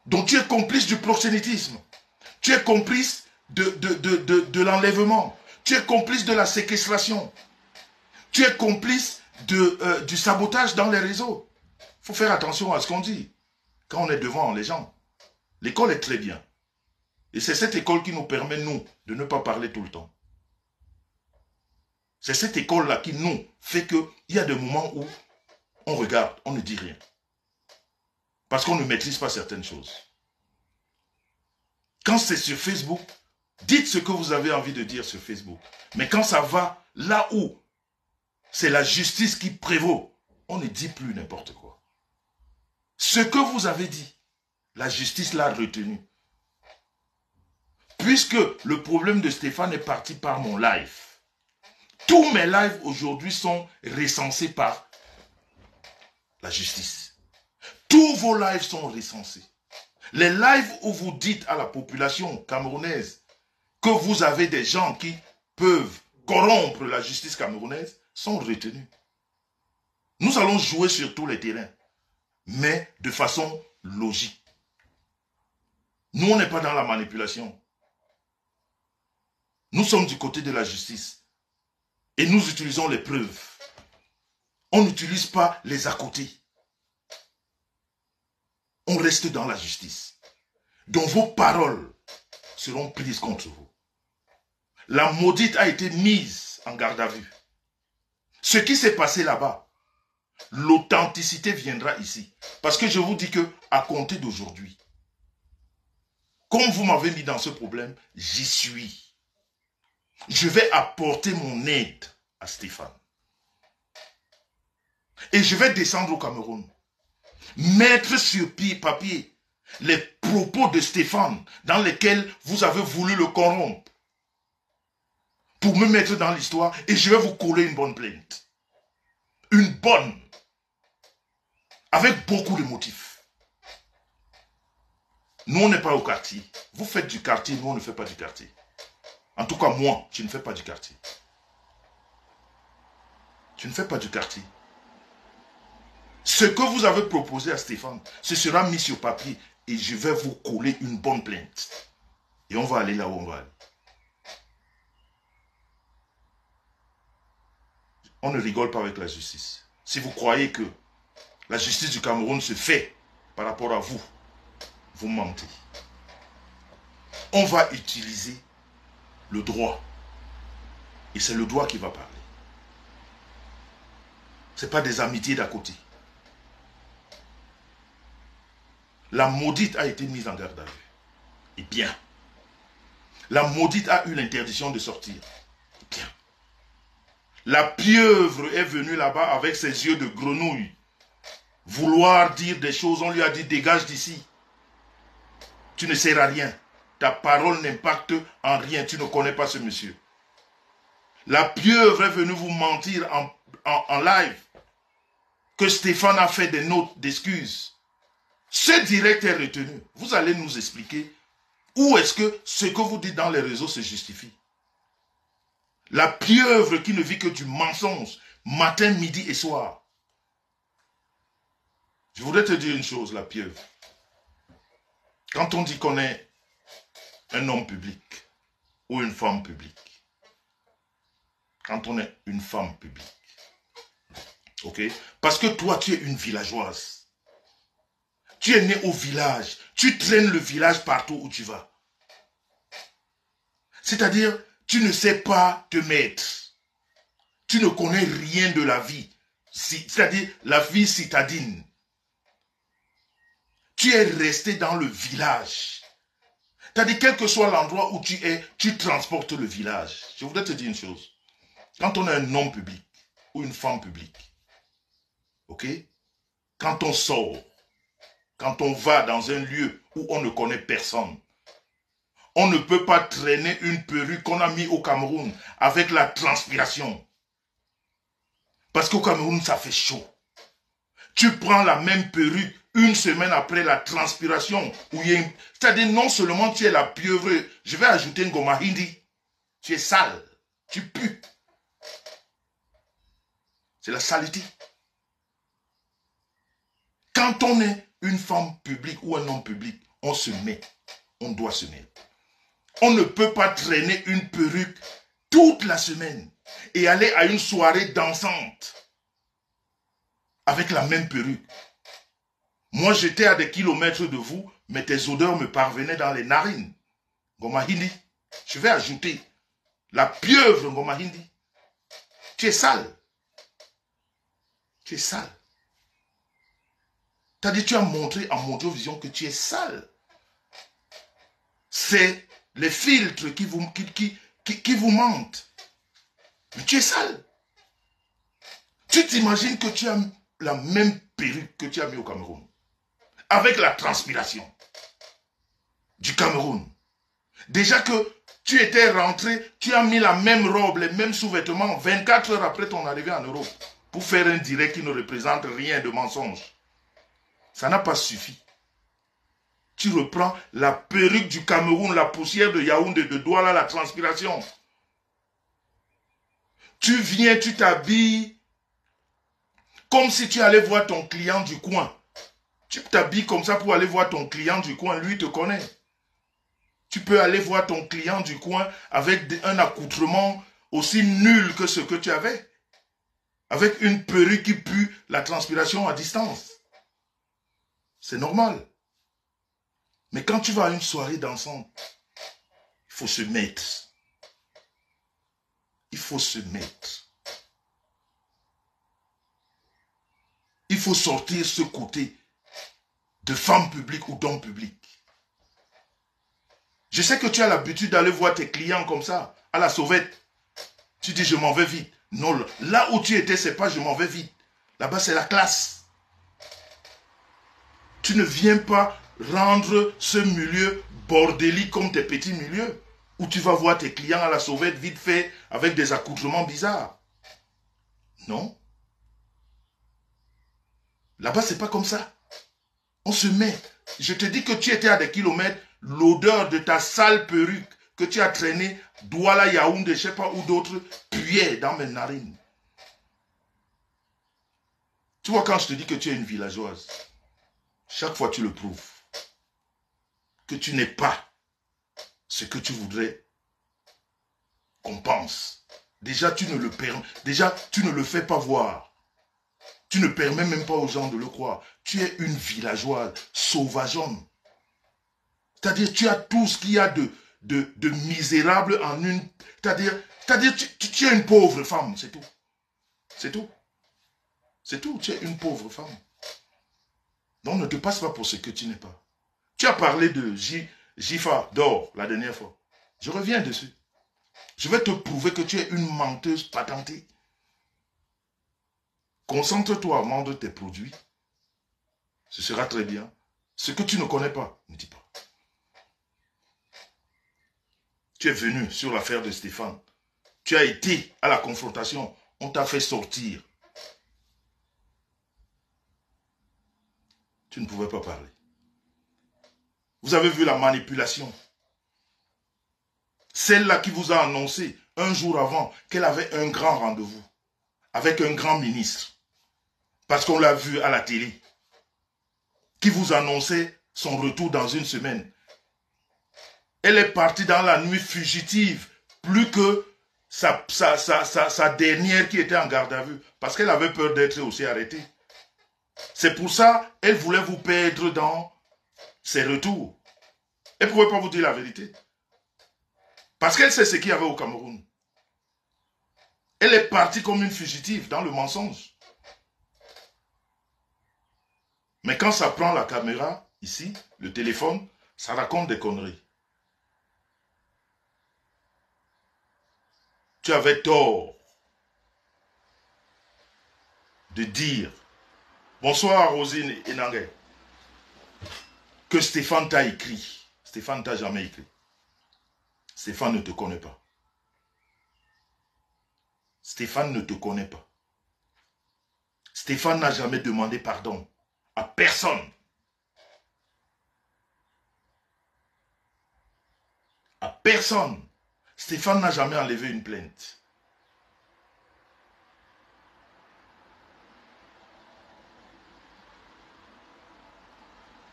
Donc tu es complice du proxénétisme. Tu es complice de l'enlèvement. Tu es complice de la séquestration. Tu es complice du sabotage dans les réseaux. Il faut faire attention à ce qu'on dit quand on est devant les gens. L'école est très bien. Et c'est cette école qui nous permet, nous, de ne pas parler tout le temps. C'est cette école-là qui nous fait qu'il y a des moments où on regarde, on ne dit rien. Parce qu'on ne maîtrise pas certaines choses. Quand c'est sur Facebook, dites ce que vous avez envie de dire sur Facebook. Mais quand ça va là où c'est la justice qui prévaut, on ne dit plus n'importe quoi. Ce que vous avez dit, la justice l'a retenu. Puisque le problème de Stéphane est parti par mon live. Tous mes lives aujourd'hui sont recensés par la justice. Tous vos lives sont recensés. Les lives où vous dites à la population camerounaise que vous avez des gens qui peuvent corrompre la justice camerounaise sont retenus. Nous allons jouer sur tous les terrains, mais de façon logique. Nous, on n'est pas dans la manipulation. Nous sommes du côté de la justice. Et nous utilisons les preuves. On n'utilise pas les à côté. On reste dans la justice. Donc vos paroles seront prises contre vous. La maudite a été mise en garde à vue. Ce qui s'est passé là-bas, l'authenticité viendra ici. Parce que je vous dis que à compter d'aujourd'hui, comme vous m'avez mis dans ce problème, j'y suis. Je vais apporter mon aide à Stéphane. Et je vais descendre au Cameroun. Mettre sur papier les propos de Stéphane dans lesquels vous avez voulu le corrompre. Pour me mettre dans l'histoire et je vais vous coller une bonne plainte. Une bonne. Avec beaucoup de motifs. Nous, on n'est pas au quartier. Vous faites du quartier, nous, on ne fait pas du quartier. En tout cas, moi, je ne fais pas du quartier. Tu ne fais pas du quartier. Ce que vous avez proposé à Stéphane, ce sera mis sur papier et je vais vous coller une bonne plainte. Et on va aller là où on va aller. On ne rigole pas avec la justice. Si vous croyez que la justice du Cameroun se fait par rapport à vous, vous mentez. On va utiliser le droit. Et c'est le droit qui va parler. Ce n'est pas des amitiés d'à côté. La maudite a été mise en garde à vue. Et bien. La maudite a eu l'interdiction de sortir. Et bien. La pieuvre est venue là-bas avec ses yeux de grenouille. Vouloir dire des choses, on lui a dit dégage d'ici. Tu ne sers à rien. Ta parole n'impacte en rien. Tu ne connais pas ce monsieur. La pieuvre est venue vous mentir en live que Stéphane a fait des notes d'excuses. Ce direct est retenu. Vous allez nous expliquer où est-ce que ce que vous dites dans les réseaux se justifie. La pieuvre qui ne vit que du mensonge, matin, midi et soir. Je voudrais te dire une chose, la pieuvre. Quand on dit qu'on est un homme public ou une femme publique, quand on est une femme publique, ok? Parce que toi, tu es une villageoise. Tu es né au village. Tu traînes le village partout où tu vas. C'est-à-dire, tu ne sais pas te mettre. Tu ne connais rien de la vie. C'est-à-dire, la vie citadine. Tu es resté dans le village. C'est-à-dire, quel que soit l'endroit où tu es, tu transportes le village. Je voudrais te dire une chose. Quand on est un homme public ou une femme publique, ok? Quand on sort, quand on va dans un lieu où on ne connaît personne, on ne peut pas traîner une perruque qu'on a mis au Cameroun avec la transpiration. Parce qu'au Cameroun, ça fait chaud. Tu prends la même perruque une semaine après la transpiration. C'est-à-dire, non seulement tu es la pieuvre, je vais ajouter une Ngoma Hindi. Tu es sale. Tu pues. C'est la saleté. Quand on est une femme publique ou un homme public, on se met. On doit se mettre. On ne peut pas traîner une perruque toute la semaine et aller à une soirée dansante avec la même perruque. Moi, j'étais à des kilomètres de vous, mais tes odeurs me parvenaient dans les narines. Ngoma Hindi. Je vais ajouter la pieuvre Ngoma Hindi. Tu es sale. Tu es sale. C'est-à-dire, tu as montré à Mondiovision que tu es sale. C'est les filtres qui vous mentent. Mais tu es sale. Tu t'imagines que tu as la même perruque que tu as mis au Cameroun. Avec la transpiration du Cameroun. Déjà que tu étais rentré, tu as mis la même robe, les mêmes sous-vêtements 24 heures après ton arrivée en Europe pour faire un direct qui ne représente rien de mensonge. Ça n'a pas suffi. Tu reprends la perruque du Cameroun, la poussière de Yaoundé, de Douala, la transpiration. Tu viens, tu t'habilles comme si tu allais voir ton client du coin. Tu t'habilles comme ça pour aller voir ton client du coin, lui te connaît. Tu peux aller voir ton client du coin avec un accoutrement aussi nul que ce que tu avais. Avec une perruque qui pue la transpiration à distance. C'est normal. Mais quand tu vas à une soirée dansante, il faut se mettre. Il faut se mettre. Il faut sortir ce côté de femme publique ou d'homme public. Je sais que tu as l'habitude d'aller voir tes clients comme ça, à la sauvette. Tu dis, je m'en vais vite. Non, là où tu étais, c'est pas je m'en vais vite. Là-bas, c'est la classe. Tu ne viens pas rendre ce milieu bordélique comme tes petits milieux, où tu vas voir tes clients à la sauvette vite fait, avec des accoutrements bizarres. Non. Là-bas, c'est pas comme ça. On se met. Je te dis que tu étais à des kilomètres, l'odeur de ta sale perruque que tu as traînée, Douala, Yaoundé, je ne sais pas où d'autres, puait dans mes narines. Tu vois, quand je te dis que tu es une villageoise, chaque fois tu le prouves. Que tu n'es pas ce que tu voudrais qu'on pense. Déjà, tu ne le fais pas voir. Tu ne permets même pas aux gens de le croire. Tu es une villageoise, sauvageonne. C'est-à-dire, tu as tout ce qu'il y a de misérable en une... C'est-à-dire, tu es une pauvre femme, c'est tout. C'est tout. C'est tout, tu es une pauvre femme. Donc, ne te passe pas pour ce que tu n'es pas. Tu as parlé de Jifa d'or la dernière fois. Je reviens dessus. Je vais te prouver que tu es une menteuse patentée. Concentre-toi à vendre tes produits. Ce sera très bien. Ce que tu ne connais pas, ne dis pas. Tu es venu sur l'affaire de Stéphane. Tu as été à la confrontation. On t'a fait sortir. Tu ne pouvais pas parler. Vous avez vu la manipulation. Celle-là qui vous a annoncé un jour avant qu'elle avait un grand rendez-vous avec un grand ministre. Parce qu'on l'a vu à la télé. Qui vous annonçait son retour dans une semaine. Elle est partie dans la nuit fugitive. Plus que sa dernière qui était en garde à vue. Parce qu'elle avait peur d'être aussi arrêtée. C'est pour ça qu'elle voulait vous perdre dans ses retours. Elle ne pouvait pas vous dire la vérité. Parce qu'elle sait ce qu'il y avait au Cameroun. Elle est partie comme une fugitive dans le mensonge. Mais quand ça prend la caméra, ici, le téléphone, ça raconte des conneries. Tu avais tort de dire, bonsoir Rosine Enangé, que Stéphane t'a écrit. Stéphane ne t'a jamais écrit. Stéphane ne te connaît pas. Stéphane ne te connaît pas. Stéphane n'a jamais demandé pardon à personne. À personne. Stéphane n'a jamais enlevé une plainte.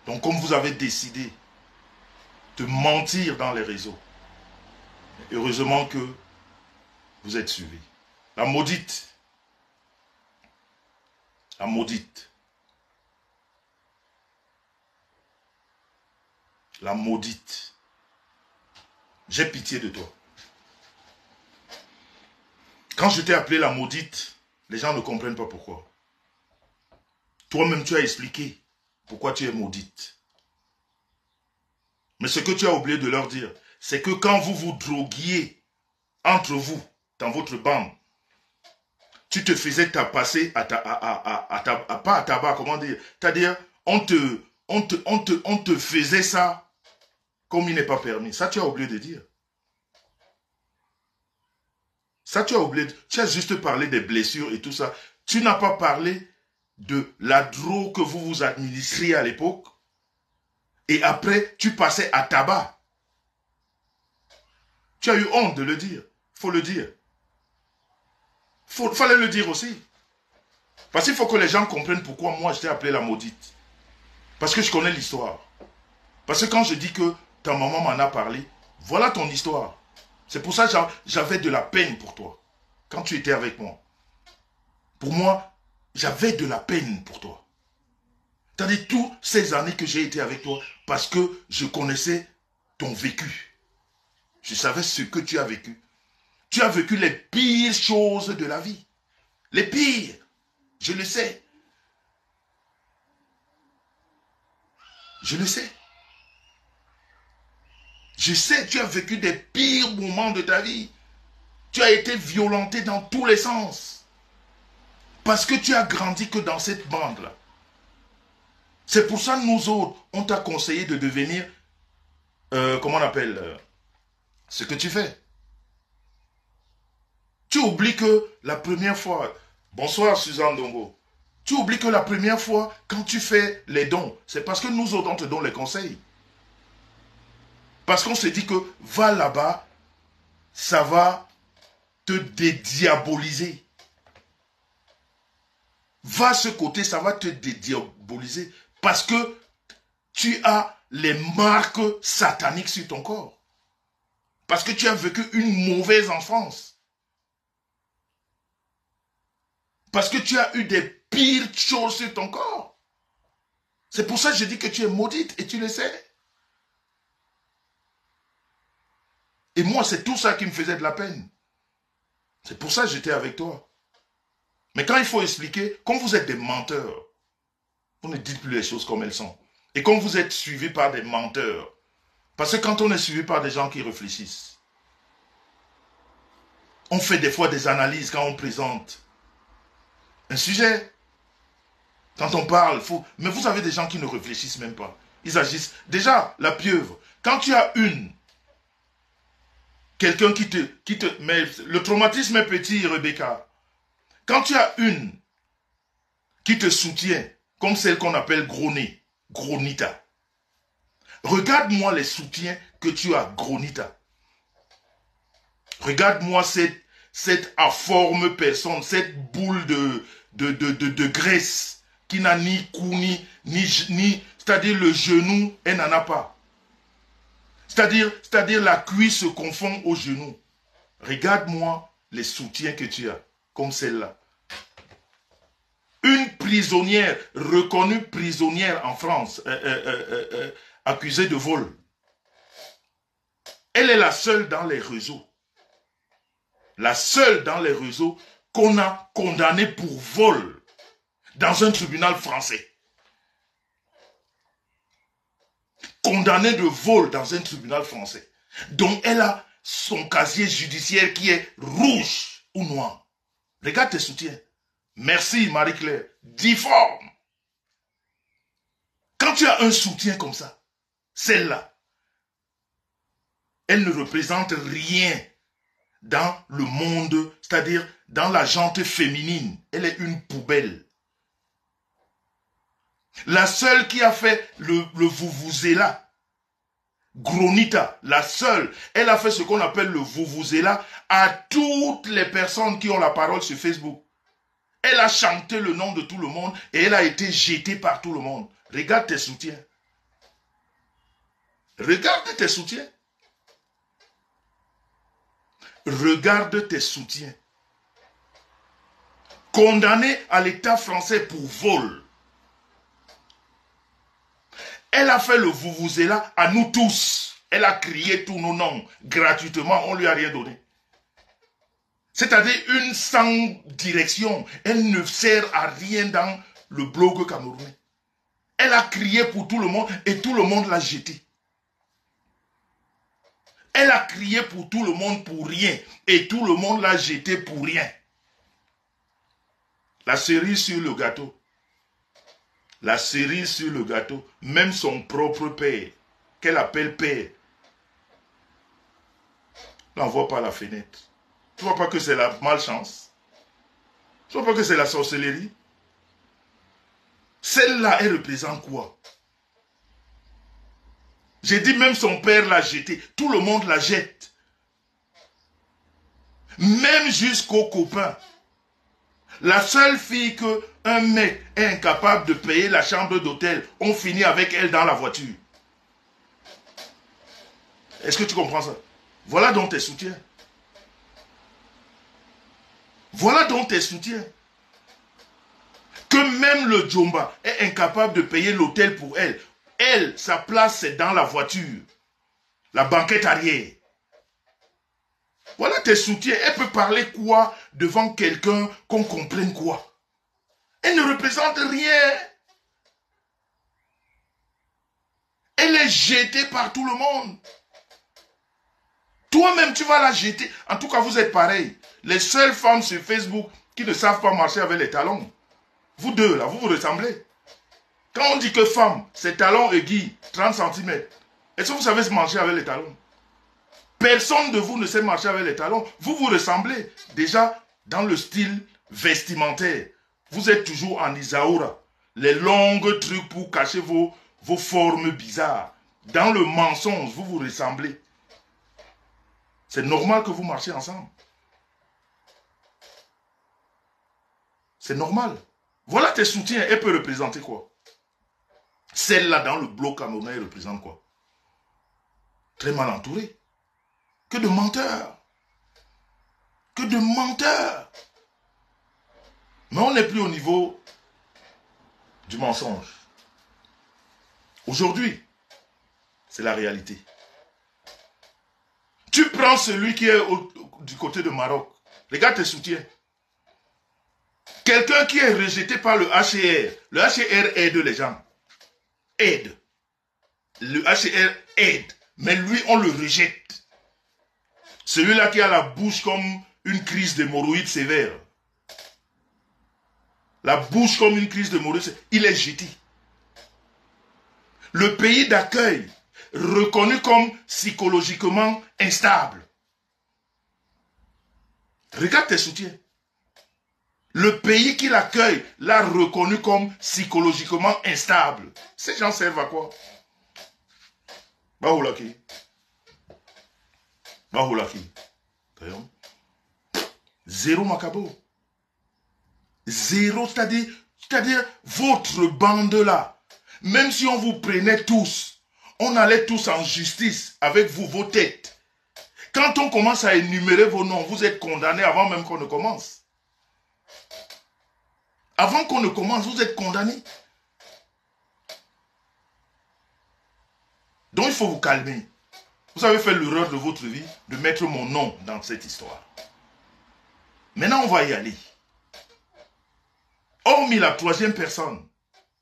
Donc comme vous avez décidé de mentir dans les réseaux, heureusement que vous êtes suivis. La maudite. La maudite. La maudite. J'ai pitié de toi. Quand je t'ai appelé la maudite, les gens ne comprennent pas pourquoi. Toi-même, tu as expliqué pourquoi tu es maudite. Mais ce que tu as oublié de leur dire, c'est que quand vous vous droguiez entre vous, dans votre bande, tu te faisais passer pas à tabac, comment dire, c'est-à-dire, on te faisait ça comme il n'est pas permis. Ça, tu as oublié de dire. Ça, tu as oublié. Tu as juste parlé des blessures et tout ça. Tu n'as pas parlé de la drogue que vous vous administriez à l'époque. Et après, tu passais à tabac. Tu as eu honte de le dire. Il faut le dire. Fallait le dire aussi. Parce qu'il faut que les gens comprennent pourquoi moi je t'ai appelé la maudite. Parce que je connais l'histoire. Parce que quand je dis que ta maman m'en a parlé, voilà ton histoire. C'est pour ça que j'avais de la peine pour toi. Quand tu étais avec moi. Pour moi, j'avais de la peine pour toi. C'est-à-dire toutes ces années que j'ai été avec toi, parce que je connaissais ton vécu. Je savais ce que tu as vécu. Tu as vécu les pires choses de la vie. Les pires. Je le sais. Je le sais. Je sais, tu as vécu des pires moments de ta vie. Tu as été violenté dans tous les sens. Parce que tu as grandi que dans cette bande-là. C'est pour ça que nous autres, on t'a conseillé de devenir, comment on appelle, ce que tu fais. Tu oublies que la première fois, bonsoir Suzanne Dongo, tu oublies que la première fois, quand tu fais les dons, c'est parce que nous autres, on te donne les conseils. Parce qu'on se dit que va là-bas, ça va te dédiaboliser. Va à ce côté, ça va te dédiaboliser. Parce que tu as les marques sataniques sur ton corps. Parce que tu as vécu une mauvaise enfance. Parce que tu as eu des pires choses sur ton corps. C'est pour ça que je dis que tu es maudite et tu le sais. Et moi, c'est tout ça qui me faisait de la peine. C'est pour ça que j'étais avec toi. Mais quand il faut expliquer, comme vous êtes des menteurs, vous ne dites plus les choses comme elles sont. Et comme vous êtes suivis par des menteurs, parce que quand on est suivi par des gens qui réfléchissent, on fait des fois des analyses quand on présente un sujet. Quand on parle, mais vous avez des gens qui ne réfléchissent même pas. Ils agissent. Déjà, la pieuvre, quand tu as quelqu'un qui te... Mais le traumatisme est petit, Rebecca. Quand tu as une qui te soutient, comme celle qu'on appelle gros nez, gros nita, Regarde-moi les soutiens que tu as, Gronita. Regarde-moi cette informe personne, cette boule de graisse qui n'a ni cou, ni c'est-à-dire le genou, elle n'en a pas. C'est-à-dire la cuisse se confond au genou. Regarde-moi les soutiens que tu as, comme celle-là. Une prisonnière, reconnue prisonnière en France, accusée de vol. Elle est la seule dans les réseaux. La seule dans les réseaux qu'on a condamnée pour vol dans un tribunal français. Condamnée de vol dans un tribunal français. Donc elle a son casier judiciaire qui est rouge ou noir. Regarde tes soutiens. Merci Marie-Claire. Difforme. Quand tu as un soutien comme ça, celle-là, elle ne représente rien dans le monde, c'est-à-dire dans la gente féminine. Elle est une poubelle. La seule qui a fait le vuvuzela, Gronita, la seule, elle a fait ce qu'on appelle le vuvuzela à toutes les personnes qui ont la parole sur Facebook. Elle a chanté le nom de tout le monde et elle a été jetée par tout le monde. Regarde tes soutiens. Regarde tes soutiens. Regarde tes soutiens. Condamnée à l'État français pour vol. Elle a fait le vuvuzela à nous tous. Elle a crié tous nos noms gratuitement. On ne lui a rien donné. C'est-à-dire une sans direction. Elle ne sert à rien dans le blog camerounais. Elle a crié pour tout le monde et tout le monde l'a jetée. Elle a crié pour tout le monde pour rien et tout le monde l'a jetée pour rien. La cerise sur le gâteau. La cerise sur le gâteau, même son propre père, qu'elle appelle père, l'envoie par la fenêtre. Tu ne vois pas que c'est la malchance? Tu ne vois pas que c'est la sorcellerie? Celle-là, elle représente quoi? J'ai dit même son père l'a jeté. Tout le monde la jette. Même jusqu'aux copains. La seule fille qu'un mec est incapable de payer la chambre d'hôtel, on finit avec elle dans la voiture. Est-ce que tu comprends ça? Voilà donc tes soutiens. Voilà donc tes soutiens. Que même le Djomba est incapable de payer l'hôtel pour elle. Elle, sa place, c'est dans la voiture. La banquette arrière. Voilà tes soutiens. Elle peut parler quoi devant quelqu'un qu'on comprenne quoi? Elle ne représente rien. Elle est jetée par tout le monde. Toi-même, tu vas la jeter. En tout cas, vous êtes pareils. Les seules femmes sur Facebook qui ne savent pas marcher avec les talons. Vous deux, là, vous vous ressemblez. Quand on dit que femme, c'est talons aiguilles, 30 cm. Est-ce que vous savez se marcher avec les talons? Personne de vous ne sait marcher avec les talons. Vous vous ressemblez. Déjà, dans le style vestimentaire, vous êtes toujours en Isaoura. Les longues trucs pour cacher vos formes bizarres. Dans le mensonge, vous vous ressemblez. C'est normal que vous marchiez ensemble. C'est normal. Voilà tes soutiens. Elle peut représenter quoi? Celle-là dans le bloc camerounais, elle représente quoi? Très mal entourée. Que de menteurs. Que de menteurs. Mais on n'est plus au niveau du mensonge. Aujourd'hui, c'est la réalité. Tu prends celui qui est du côté de Maroc. Regarde tes soutiens. Quelqu'un qui est rejeté par le HCR. Le HCR aide les gens. Aide. Le HCR aide. Mais lui, on le rejette. Celui-là qui a la bouche comme une crise d'hémorroïdes sévère. La bouche comme une crise d'hémorroïdes sévère. Il est jeté. Le pays d'accueil, reconnu comme psychologiquement instable. Regarde tes soutiens. Le pays qui l'accueille l'a reconnu comme psychologiquement instable. Ces gens servent à quoi? Bahulaki. Zéro macabo. Zéro, c'est-à-dire votre bande là. Même si on vous prenait tous, on allait tous en justice avec vous, vos têtes. Quand on commence à énumérer vos noms, vous êtes condamnés avant même qu'on ne commence. Avant qu'on ne commence, vous êtes condamnés. Donc il faut vous calmer. Vous avez fait l'erreur de votre vie de mettre mon nom dans cette histoire. Maintenant, on va y aller. Hormis la troisième personne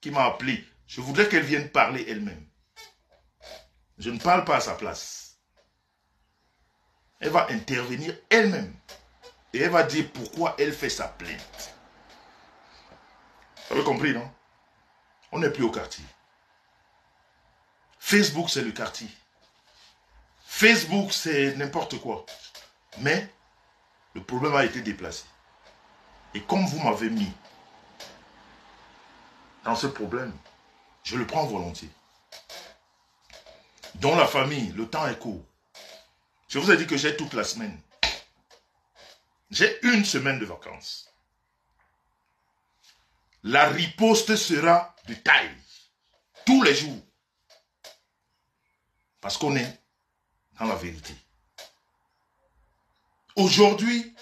qui m'a appelé, je voudrais qu'elle vienne parler elle-même. Je ne parle pas à sa place. Elle va intervenir elle-même. Et elle va dire pourquoi elle fait sa plainte. Vous avez compris, non? On n'est plus au quartier. Facebook, c'est le quartier. Facebook, c'est n'importe quoi. Mais le problème a été déplacé. Et comme vous m'avez mis dans ce problème, je le prends volontiers. Dans la famille, le temps est court. Je vous ai dit que j'ai toute la semaine. J'ai une semaine de vacances. La riposte sera de taille. Tous les jours. Parce qu'on est dans la vérité. Aujourd'hui,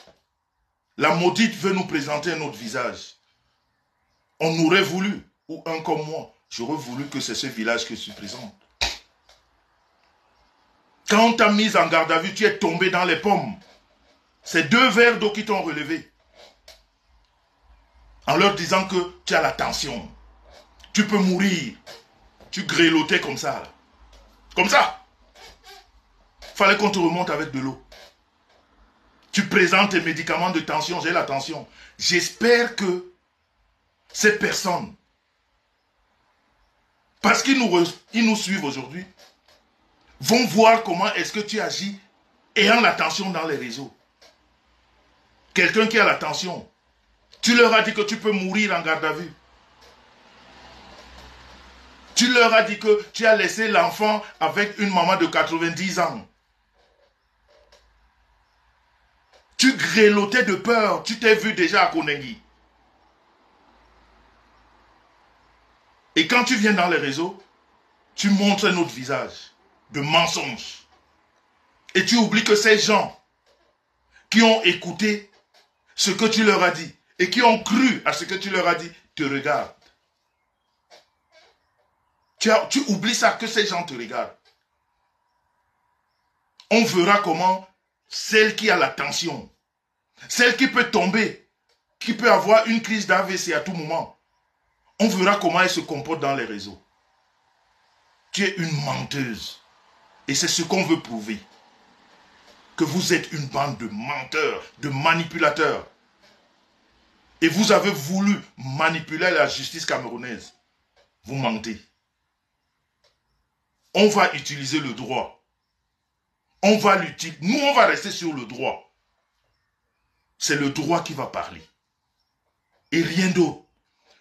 la maudite veut nous présenter un autre visage. On aurait voulu, ou un comme moi, j'aurais voulu que c'est ce village que je présente. Quand on t'a mis en garde à vue, tu es tombé dans les pommes. C'est 2 verres d'eau qui t'ont relevé. En leur disant que tu as la tension. Tu peux mourir. Tu grelottais comme ça. Là. Comme ça. Fallait qu'on te remonte avec de l'eau. Tu présentes tes médicaments de tension. J'ai la tension. J'espère que ces personnes, parce qu'ils nous suivent aujourd'hui, vont voir comment est-ce que tu agis ayant la tension dans les réseaux. Quelqu'un qui a la tension, tu leur as dit que tu peux mourir en garde à vue. Tu leur as dit que tu as laissé l'enfant avec une maman de 90 ans. Tu grelottais de peur. Tu t'es vu déjà à Konengi. Et quand tu viens dans les réseaux, tu montres un autre visage de mensonge. Et tu oublies que ces gens qui ont écouté ce que tu leur as dit et qui ont cru à ce que tu leur as dit, te regardent. Tu oublies ça, que ces gens te regardent. On verra comment celle qui a la tension, celle qui peut tomber, qui peut avoir une crise d'AVC à tout moment, on verra comment elle se comporte dans les réseaux. Tu es une menteuse. Et c'est ce qu'on veut prouver. Que vous êtes une bande de menteurs, de manipulateurs. Et vous avez voulu manipuler la justice camerounaise. Vous mentez. On va utiliser le droit. On va l'utiliser. Nous, on va rester sur le droit. C'est le droit qui va parler. Et rien d'autre.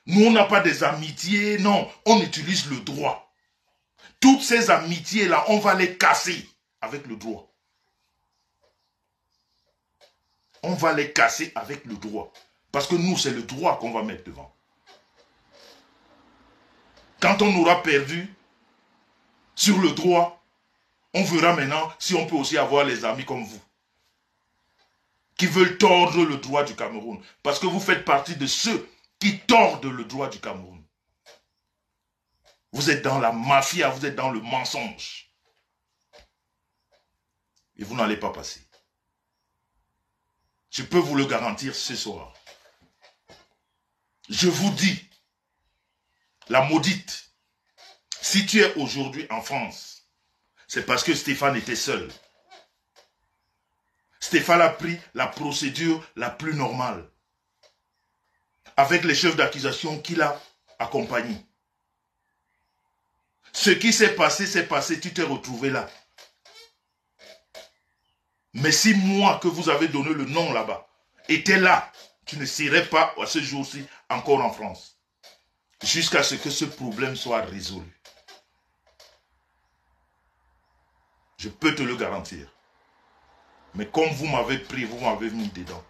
Nous, on n'a pas des amitiés. Non, on utilise le droit. Toutes ces amitiés-là, on va les casser avec le droit. On va les casser avec le droit. Parce que nous, c'est le droit qu'on va mettre devant. Quand on aura perdu sur le droit, on verra maintenant si on peut aussi avoir les amis comme vous. Qui veulent tordre le droit du Cameroun. Parce que vous faites partie de ceux qui tordent le droit du Cameroun. Vous êtes dans la mafia, vous êtes dans le mensonge. Et vous n'allez pas passer. Je peux vous le garantir ce soir. Je vous dis, la maudite, si tu es aujourd'hui en France, c'est parce que Stéphane était seul. Stéphane a pris la procédure la plus normale. Avec les chefs d'accusation qu'il a accompagnés. Ce qui s'est passé, tu t'es retrouvé là. Mais si moi, que vous avez donné le nom là-bas, était là, tu ne serais pas à ce jour-ci encore en France. Jusqu'à ce que ce problème soit résolu. Je peux te le garantir. Mais comme vous m'avez pris, vous m'avez mis dedans,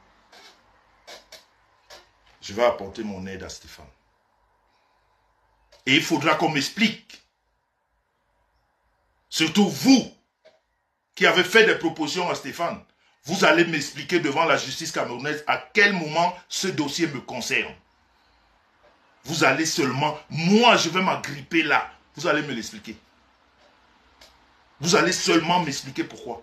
je vais apporter mon aide à Stéphane. Et il faudra qu'on m'explique. Surtout vous, qui avez fait des propositions à Stéphane, vous allez m'expliquer devant la justice camerounaise à quel moment ce dossier me concerne. Vous allez seulement, moi je vais m'agripper là, vous allez me l'expliquer. Vous allez seulement m'expliquer pourquoi.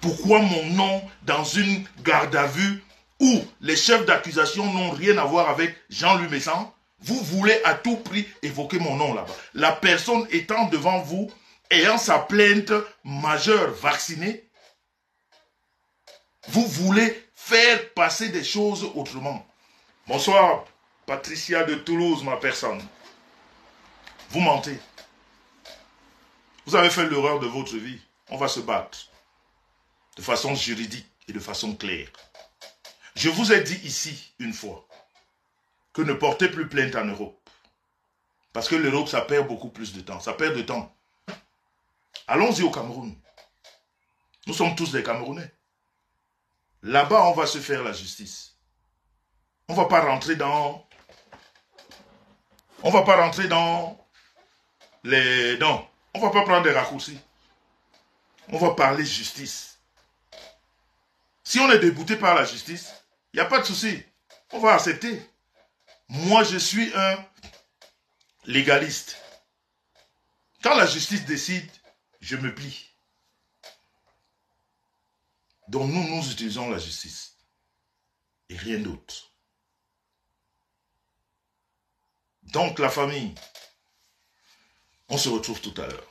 Pourquoi mon nom dans une garde à vue où les chefs d'accusation n'ont rien à voir avec Jean-Louis Messan, vous voulez à tout prix évoquer mon nom là-bas. La personne étant devant vous, ayant sa plainte majeure vaccinée, vous voulez faire passer des choses autrement. Bonsoir, Patricia de Toulouse, ma personne. Vous mentez. Vous avez fait l'erreur de votre vie. On va se battre de façon juridique et de façon claire. Je vous ai dit ici, une fois, que ne portez plus plainte en Europe. Parce que l'Europe, ça perd beaucoup plus de temps. Ça perd de temps. Allons-y au Cameroun. Nous sommes tous des Camerounais. Là-bas, on va se faire la justice. On ne va pas rentrer dans... On ne va pas rentrer dans les... Non, on ne va pas prendre des raccourcis. On va parler justice. Si on est débouté par la justice, il n'y a pas de souci. On va accepter. Moi, je suis un légaliste. Quand la justice décide, je me plie. Donc nous utilisons la justice. Et rien d'autre. Donc la famille, on se retrouve tout à l'heure.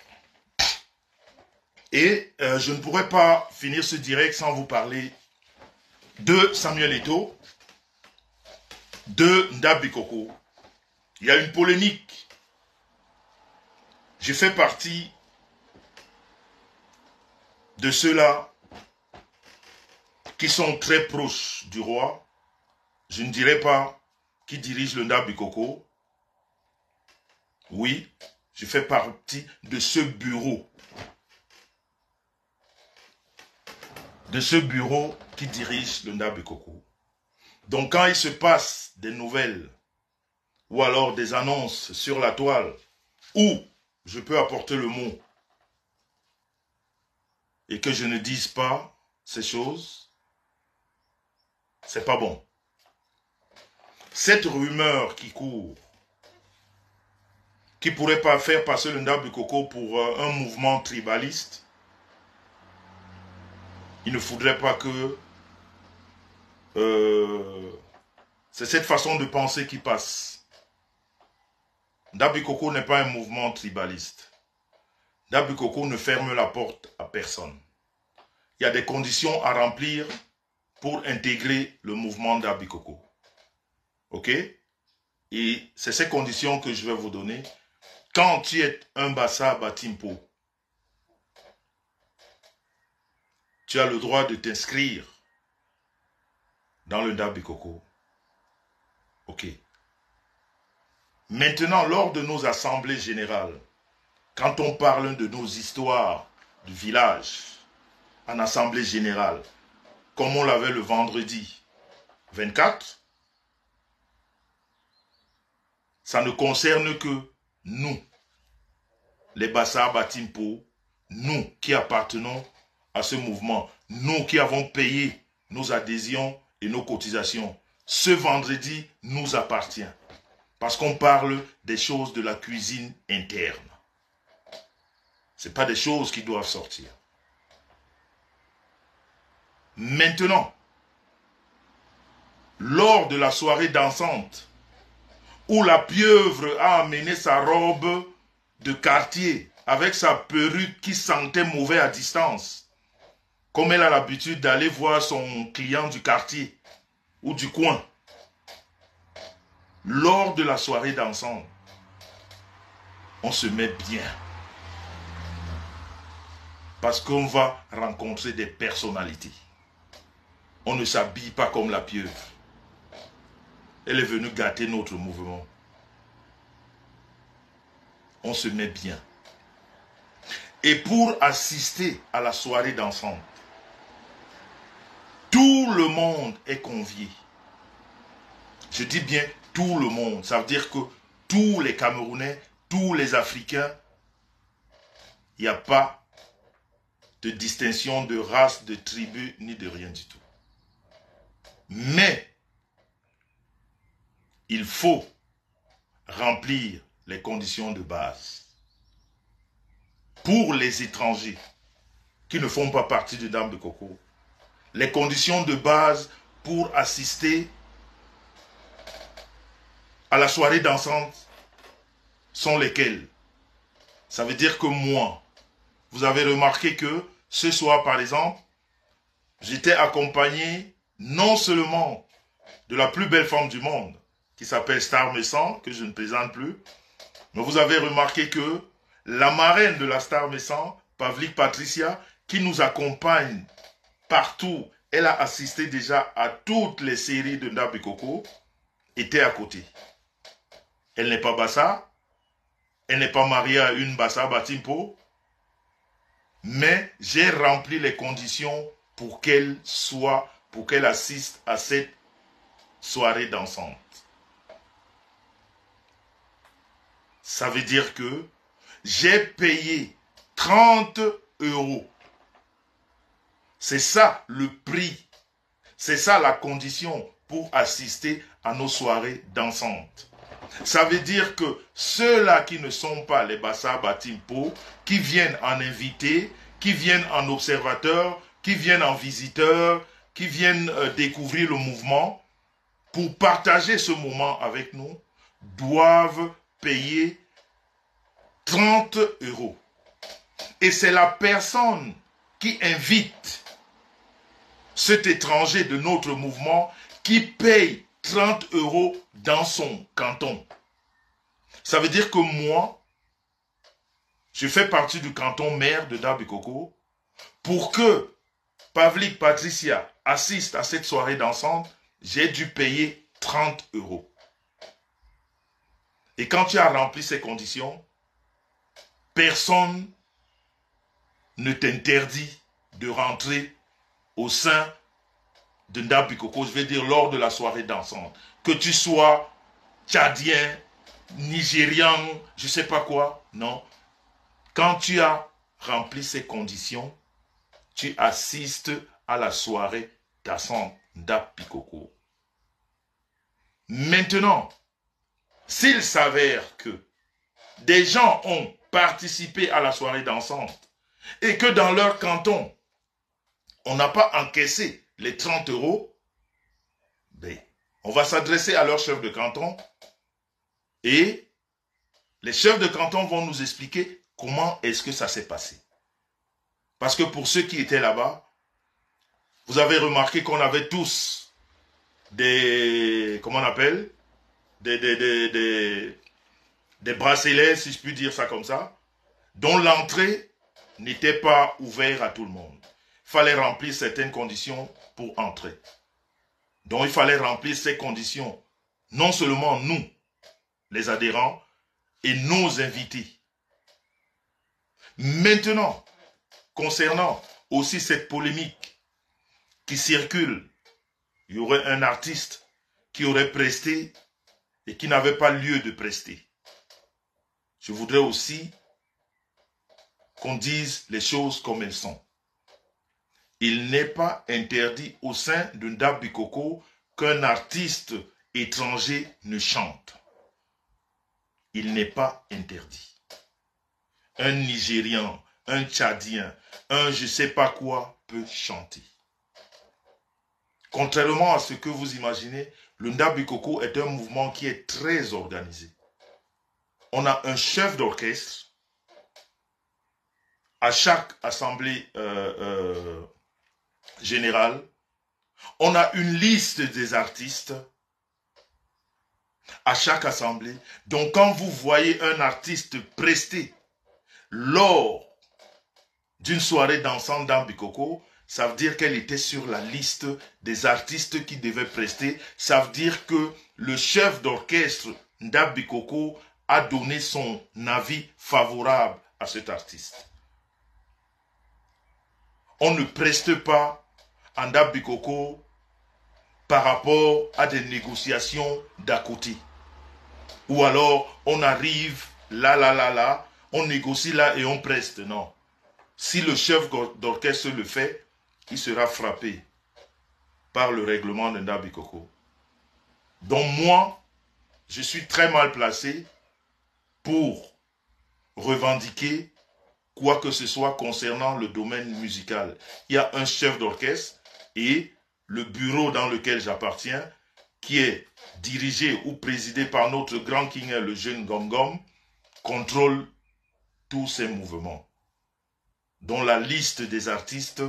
Et je ne pourrais pas finir ce direct sans vous parler de Samuel Eto'o, de Ndab Bikoko. Il y a une polémique. Je fais partie de ceux-là qui sont très proches du roi. Je ne dirais pas qui dirige le Ndab Bikoko. Oui, je fais partie de ce bureau. De ce bureau qui dirige le Ndab Bikoko. Donc quand il se passe des nouvelles ou alors des annonces sur la toile où je peux apporter le mot et que je ne dise pas ces choses, c'est pas bon. Cette rumeur qui court, qui pourrait pas faire passer le Ndab Bikoko pour un mouvement tribaliste, il ne faudrait pas que c'est cette façon de penser qui passe. Ndab Bikoko n'est pas un mouvement tribaliste. Ndab Bikoko ne ferme la porte à personne. Il y a des conditions à remplir pour intégrer le mouvement Ndab Bikoko. Ok? Et c'est ces conditions que je vais vous donner. Quand tu es un Bassa Batimpo, tu as le droit de t'inscrire dans le Ndab Bikoko. Ok. Maintenant, lors de nos assemblées générales, quand on parle de nos histoires du village, en assemblée générale, comme on l'avait le vendredi 24, ça ne concerne que nous, les Bassa Batimpo, nous qui appartenons à ce mouvement, nous qui avons payé nos adhésions et nos cotisations. Ce vendredi nous appartient. Parce qu'on parle des choses de la cuisine interne. Ce n'est pas des choses qui doivent sortir. Maintenant, lors de la soirée dansante, où la pieuvre a amené sa robe de quartier avec sa perruque qui sentait mauvais à distance, comme elle a l'habitude d'aller voir son client du quartier ou du coin, lors de la soirée dansante, on se met bien. Parce qu'on va rencontrer des personnalités. On ne s'habille pas comme la pieuvre. Elle est venue gâter notre mouvement. On se met bien. Et pour assister à la soirée dansante, tout le monde est convié. Je dis bien tout le monde. Ça veut dire que tous les Camerounais, tous les Africains, il n'y a pas de distinction de race, de tribu, ni de rien du tout. Mais, il faut remplir les conditions de base. Pour les étrangers qui ne font pas partie du Ndambi Koko, les conditions de base pour assister à la soirée dansante sont lesquelles? Ça veut dire que moi, vous avez remarqué que ce soir, par exemple, j'étais accompagné non seulement de la plus belle femme du monde, qui s'appelle Star Messan, que je ne présente plus, mais vous avez remarqué que la marraine de la Star Messan, Pavlik Patricia, qui nous accompagne partout, elle a assisté déjà à toutes les séries de Ndambi Koko, était à côté. Elle n'est pas Bassa, elle n'est pas mariée à une Bassa Batimpo, mais j'ai rempli les conditions pour qu'elle assiste à cette soirée dansante. Ça veut dire que j'ai payé 30 €. C'est ça le prix. C'est ça la condition pour assister à nos soirées dansantes. Ça veut dire que ceux-là qui ne sont pas les Bassa Batimpo, qui viennent en invité, qui viennent en observateur, qui viennent en visiteur, qui viennent découvrir le mouvement, pour partager ce moment avec nous, doivent payer 30 €. Et c'est la personne qui invite cet étranger de notre mouvement qui paye 30 € dans son canton. Ça veut dire que moi, je fais partie du canton maire de Ndambi Koko. Pour que Pavlik Patricia assiste à cette soirée dansante, j'ai dû payer 30 €. Et quand tu as rempli ces conditions, personne ne t'interdit de rentrer au sein de Ndambi Koko, je vais dire lors de la soirée dansante. Que tu sois tchadien, nigérian, je ne sais pas quoi, non. Quand tu as rempli ces conditions, tu assistes à la soirée dansante Ndambi Koko. Maintenant, s'il s'avère que des gens ont participé à la soirée dansante et que dans leur canton, on n'a pas encaissé les 30 €, ben, on va s'adresser à leur chef de canton et les chefs de canton vont nous expliquer comment est-ce que ça s'est passé. Parce que pour ceux qui étaient là-bas, vous avez remarqué qu'on avait tous des, comment on appelle, des bracelets, si je puis dire ça comme ça, dont l'entrée n'était pas ouverte à tout le monde. Il fallait remplir certaines conditions pour entrer. Donc il fallait remplir ces conditions, non seulement nous, les adhérents, et nos invités. Maintenant, concernant aussi cette polémique qui circule, il y aurait un artiste qui aurait presté et qui n'avait pas lieu de prester. Je voudrais aussi qu'on dise les choses comme elles sont. Il n'est pas interdit au sein de Ndambi Koko qu'un artiste étranger ne chante. Il n'est pas interdit. Un Nigérian, un Tchadien, un je ne sais pas quoi peut chanter. Contrairement à ce que vous imaginez, le Ndambi Koko est un mouvement qui est très organisé. On a un chef d'orchestre à chaque assemblée générale. On a une liste des artistes à chaque assemblée. Donc quand vous voyez un artiste prester lors d'une soirée dansante Ndambi Koko, ça veut dire qu'elle était sur la liste des artistes qui devaient prester. Ça veut dire que le chef d'orchestre Ndambi Koko a donné son avis favorable à cet artiste. on ne preste pas Anda Bikoko par rapport à des négociations d'à côté. Ou alors, on arrive là, on négocie là et on preste. Non. Si le chef d'orchestre le fait, il sera frappé par le règlement d'Anda Bikoko. Donc moi, je suis très mal placé pour revendiquer quoi que ce soit concernant le domaine musical. Il y a un chef d'orchestre et le bureau dans lequel j'appartiens, qui est dirigé ou présidé par notre grand king, le jeune Gom Gom, contrôle tous ces mouvements, dont la liste des artistes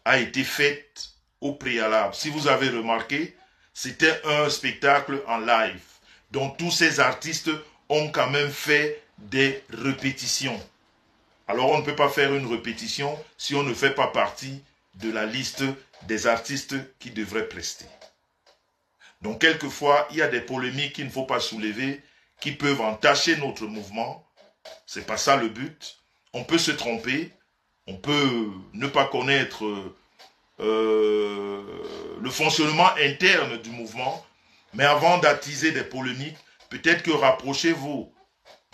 a été faite au préalable. Si vous avez remarqué, c'était un spectacle en live, dont tous ces artistes ont quand même fait des répétitions. Alors on ne peut pas faire une répétition si on ne fait pas partie de la liste des artistes qui devraient prester. Donc quelquefois, il y a des polémiques qu'il ne faut pas soulever, qui peuvent entacher notre mouvement. C'est pas ça le but. On peut se tromper, on peut ne pas connaître le fonctionnement interne du mouvement, mais avant d'attiser des polémiques, peut-être que rapprochez-vous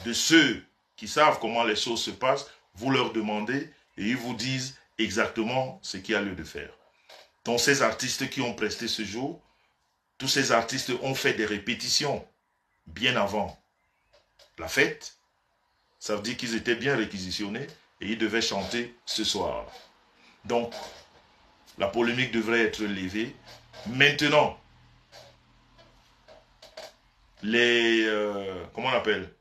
de ceux qui savent comment les choses se passent, vous leur demandez et ils vous disent exactement ce qu'il y a lieu de faire. Donc ces artistes qui ont presté ce jour, tous ces artistes ont fait des répétitions bien avant la fête. Ça veut dire qu'ils étaient bien réquisitionnés et ils devaient chanter ce soir. Donc, la polémique devrait être levée. Maintenant, les comment on appelle,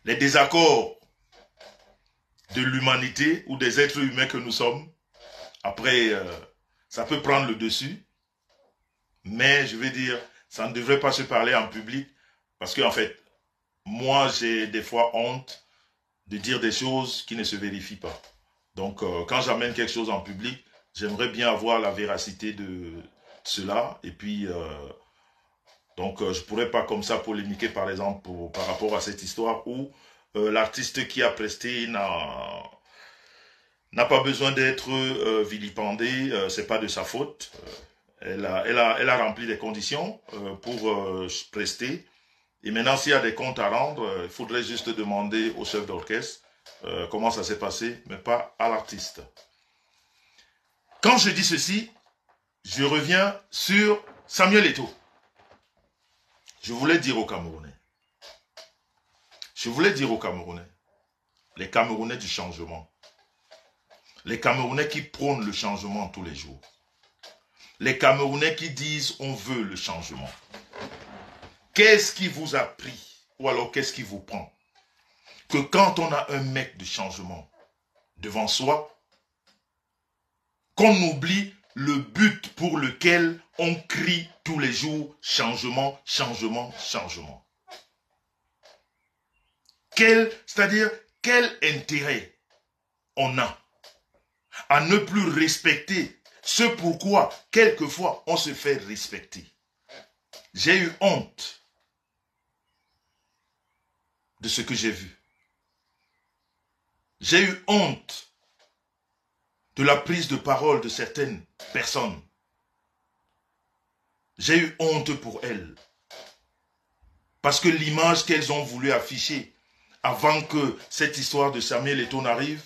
les désaccords de l'humanité ou des êtres humains que nous sommes, après, ça peut prendre le dessus. Mais je veux dire, ça ne devrait pas se parler en public parce qu'en fait, moi, j'ai des fois honte de dire des choses qui ne se vérifient pas. Donc, quand j'amène quelque chose en public, j'aimerais bien avoir la véracité de cela. Et puis, donc, je ne pourrais pas comme ça polémiquer, par exemple, par rapport à cette histoire où l'artiste qui a presté n'a pas besoin d'être vilipendé. C'est pas de sa faute. Elle a rempli les conditions pour prester. Et maintenant, s'il y a des comptes à rendre, il faudrait juste demander au chef d'orchestre comment ça s'est passé, mais pas à l'artiste. Quand je dis ceci, je reviens sur Samuel Eto'o. Je voulais dire aux Camerounais, les Camerounais du changement, les Camerounais qui prônent le changement tous les jours, les Camerounais qui disent on veut le changement. Qu'est-ce qui vous a pris ou alors qu'est-ce qui vous prend que quand on a un mec de changement devant soi, qu'on oublie le but pour lequel on crie tous les jours changement, changement, changement. C'est-à-dire quel intérêt on a à ne plus respecter ce pourquoi quelquefois on se fait respecter. J'ai eu honte de ce que j'ai vu. J'ai eu honte de la prise de parole de certaines personnes. J'ai eu honte pour elles. Parce que l'image qu'elles ont voulu afficher avant que cette histoire de Samuel Eto'o n'arrive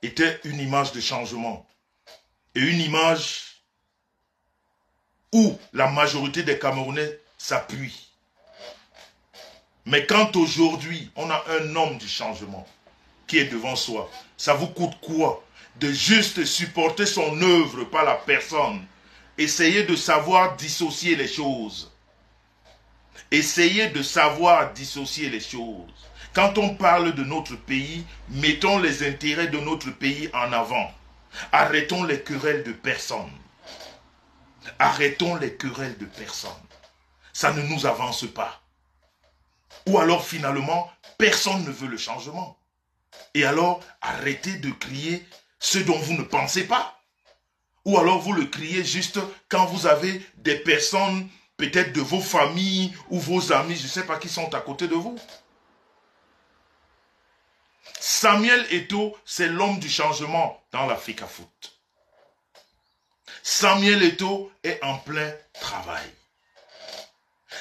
était une image de changement. Et une image où la majorité des Camerounais s'appuient. Mais quand aujourd'hui, on a un homme du changement qui est devant soi, ça vous coûte quoi de juste supporter son œuvre par la personne? Essayez de savoir dissocier les choses. Essayez de savoir dissocier les choses. Quand on parle de notre pays, mettons les intérêts de notre pays en avant. Arrêtons les querelles de personnes. Arrêtons les querelles de personnes. Ça ne nous avance pas. Ou alors finalement, personne ne veut le changement. Et alors, arrêtez de crier ce dont vous ne pensez pas. Ou alors vous le criez juste quand vous avez des personnes, peut-être de vos familles ou vos amis, je ne sais pas qui sont à côté de vous. Samuel Eto'o, c'est l'homme du changement dans l'Africa Foot. Samuel Eto'o est en plein travail.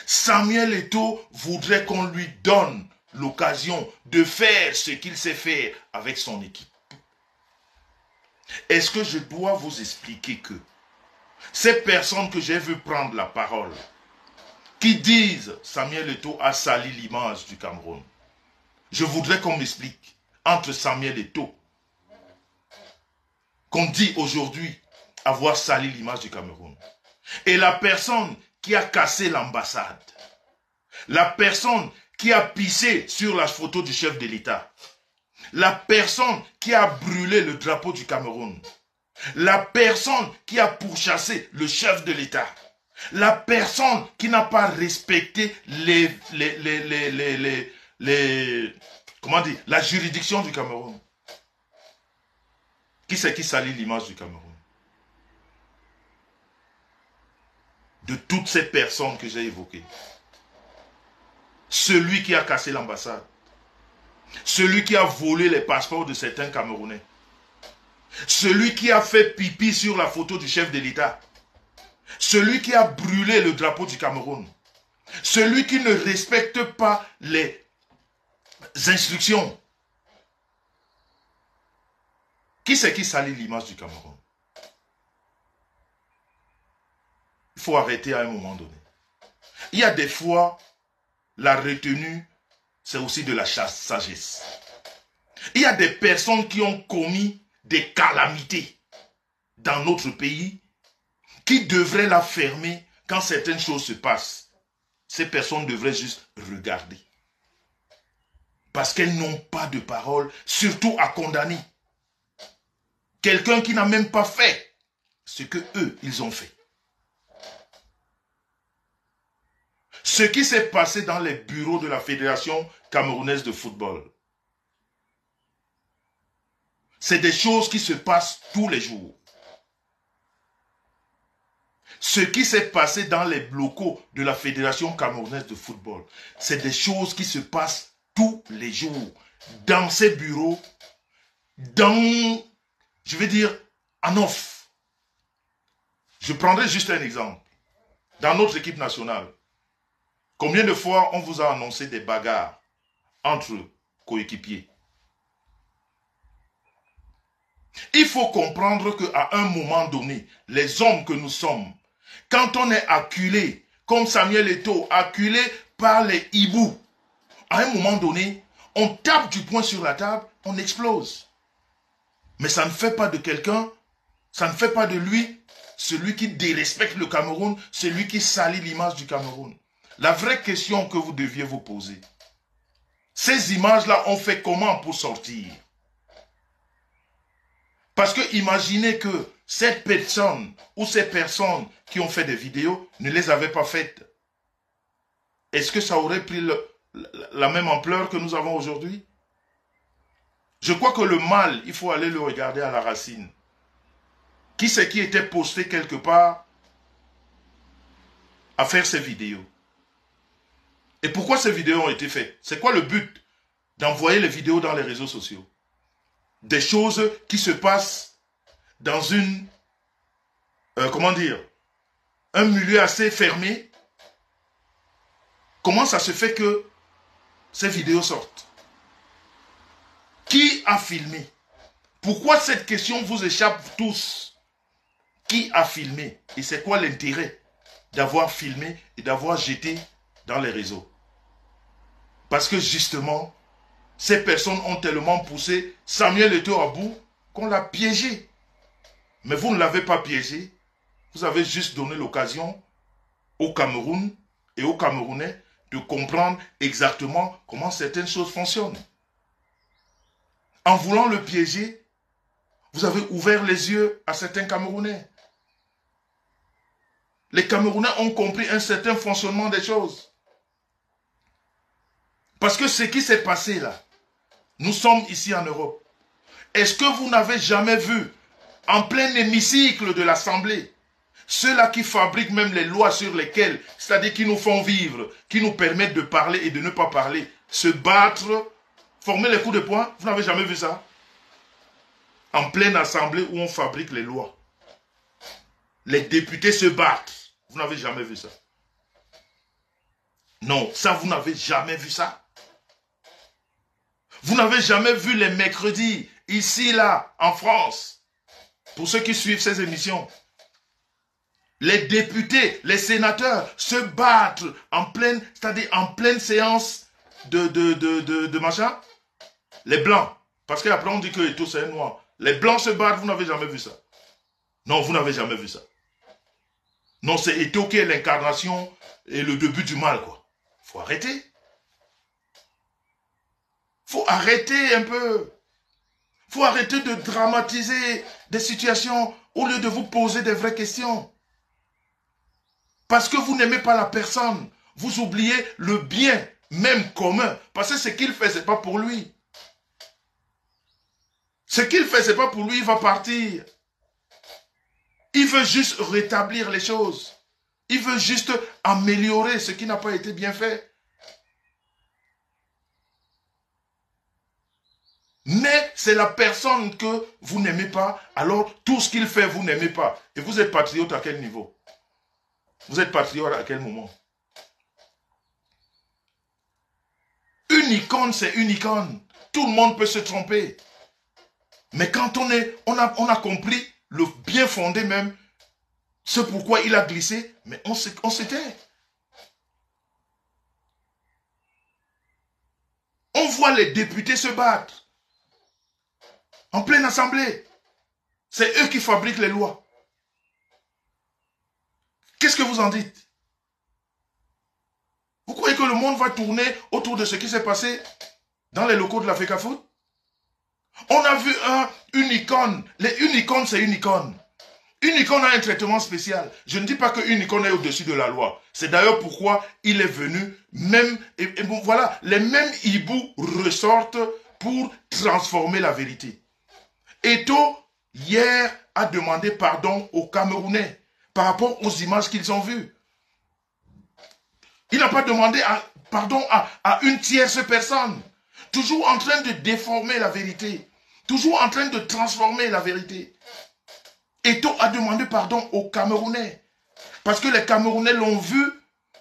Samuel Eto'o voudrait qu'on lui donne l'occasion de faire ce qu'il sait faire avec son équipe. Est-ce que je dois vous expliquer que ces personnes que j'ai vues prendre la parole, qui disent Samuel Eto'o a sali l'image du Cameroun, je voudrais qu'on m'explique entre Samuel Eto'o, qu'on dit aujourd'hui avoir sali l'image du Cameroun, et la personne qui a cassé l'ambassade, la personne qui a pissé sur la photo du chef de l'État, la personne qui a brûlé le drapeau du Cameroun, la personne qui a pourchassé le chef de l'État, la personne qui n'a pas respecté la juridiction du Cameroun. Qui c'est qui salit l'image du Cameroun? De toutes ces personnes que j'ai évoquées. Celui qui a cassé l'ambassade. Celui qui a volé les passeports de certains Camerounais. Celui qui a fait pipi sur la photo du chef de l'État. Celui qui a brûlé le drapeau du Cameroun. Celui qui ne respecte pas les instructions. Qui c'est qui salit l'image du Cameroun? Il faut arrêter à un moment donné. Il y a des fois, la retenue, c'est aussi de la sagesse. Il y a des personnes qui ont commis des calamités dans notre pays qui devraient la fermer quand certaines choses se passent. Ces personnes devraient juste regarder. Parce qu'elles n'ont pas de parole, surtout à condamner. Quelqu'un qui n'a même pas fait ce que eux, ils ont fait. Ce qui s'est passé dans les bureaux de la Fédération camerounaise de football, c'est des choses qui se passent tous les jours. Ce qui s'est passé dans les locaux de la Fédération camerounaise de football, c'est des choses qui se passent tous les jours. Dans ces bureaux, en off. Je prendrai juste un exemple. Dans notre équipe nationale, combien de fois on vous a annoncé des bagarres entre coéquipiers? Il faut comprendre qu'à un moment donné, les hommes que nous sommes, quand on est acculé, comme Samuel Eto'o, acculé par les hiboux, à un moment donné, on tape du poing sur la table, on explose. Mais ça ne fait pas de quelqu'un, ça ne fait pas de lui, celui qui dérespecte le Cameroun, celui qui salit l'image du Cameroun. La vraie question que vous deviez vous poser, ces images-là ont fait comment pour sortir? Parce que imaginez que cette personne ou ces personnes qui ont fait des vidéos ne les avaient pas faites. Est-ce que ça aurait pris la même ampleur que nous avons aujourd'hui? Je crois que le mal, il faut aller le regarder à la racine. Qui c'est qui était posté quelque part à faire ces vidéos? Et pourquoi ces vidéos ont été faites? C'est quoi le but d'envoyer les vidéos dans les réseaux sociaux? Des choses qui se passent dans un milieu assez fermé. Comment ça se fait que ces vidéos sortent? Qui a filmé? Pourquoi cette question vous échappe tous? Qui a filmé? Et c'est quoi l'intérêt d'avoir filmé et d'avoir jeté dans les réseaux? Parce que justement, ces personnes ont tellement poussé Samuel Eto'o à bout qu'on l'a piégé. Mais vous ne l'avez pas piégé. Vous avez juste donné l'occasion au Cameroun et aux Camerounais de comprendre exactement comment certaines choses fonctionnent. En voulant le piéger, vous avez ouvert les yeux à certains Camerounais. Les Camerounais ont compris un certain fonctionnement des choses. Parce que ce qui s'est passé là, nous sommes ici en Europe. Est-ce que vous n'avez jamais vu, en plein hémicycle de l'Assemblée, ceux-là qui fabriquent même les lois sur lesquelles, c'est-à-dire qui nous font vivre, qui nous permettent de parler et de ne pas parler, se battre former les coups de poing. Vous n'avez jamais vu ça? En pleine assemblée où on fabrique les lois. Les députés se battent. Vous n'avez jamais vu ça? Non, ça vous n'avez jamais vu ça? Vous n'avez jamais vu les mercredis, ici, là, en France, pour ceux qui suivent ces émissions. Les députés, les sénateurs se battent en pleine, c'est-à-dire en pleine séance de machin. Les blancs, parce qu'après on dit que tout c'est noir. Les blancs se battent, vous n'avez jamais vu ça. Non, vous n'avez jamais vu ça. Non, c'est Eto qui est l'incarnation et le début du mal, quoi. Faut arrêter. Faut arrêter un peu. Faut arrêter de dramatiser des situations au lieu de vous poser des vraies questions. Parce que vous n'aimez pas la personne. Vous oubliez le bien, même commun. Parce que ce qu'il fait, ce n'est pas pour lui. Ce qu'il fait, ce n'est pas pour lui, il va partir. Il veut juste rétablir les choses. Il veut juste améliorer ce qui n'a pas été bien fait. Mais c'est la personne que vous n'aimez pas, alors tout ce qu'il fait, vous n'aimez pas. Et vous êtes patriote à quel niveau? Vous êtes patriote à quel moment? Une icône, c'est une icône. Tout le monde peut se tromper. Mais quand on a compris le bien fondé même, c'est pourquoi il a glissé, mais on s'était. On voit les députés se battre. En pleine assemblée. C'est eux qui fabriquent les lois. Qu'est-ce que vous en dites? Vous croyez que le monde va tourner autour de ce qui s'est passé dans les locaux de la FECAFOOT? On a vu une icône. Une icône, c'est une icône. Une icône a un traitement spécial. Je ne dis pas qu'une icône est au-dessus de la loi. C'est d'ailleurs pourquoi il est venu même... Et bon, voilà, les mêmes hiboux ressortent pour transformer la vérité. Eto, hier, a demandé pardon aux Camerounais par rapport aux images qu'ils ont vues. Il n'a pas demandé pardon à une tierce personne. Toujours en train de déformer la vérité. Toujours en train de transformer la vérité. Eto a demandé pardon aux Camerounais. Parce que les Camerounais l'ont vu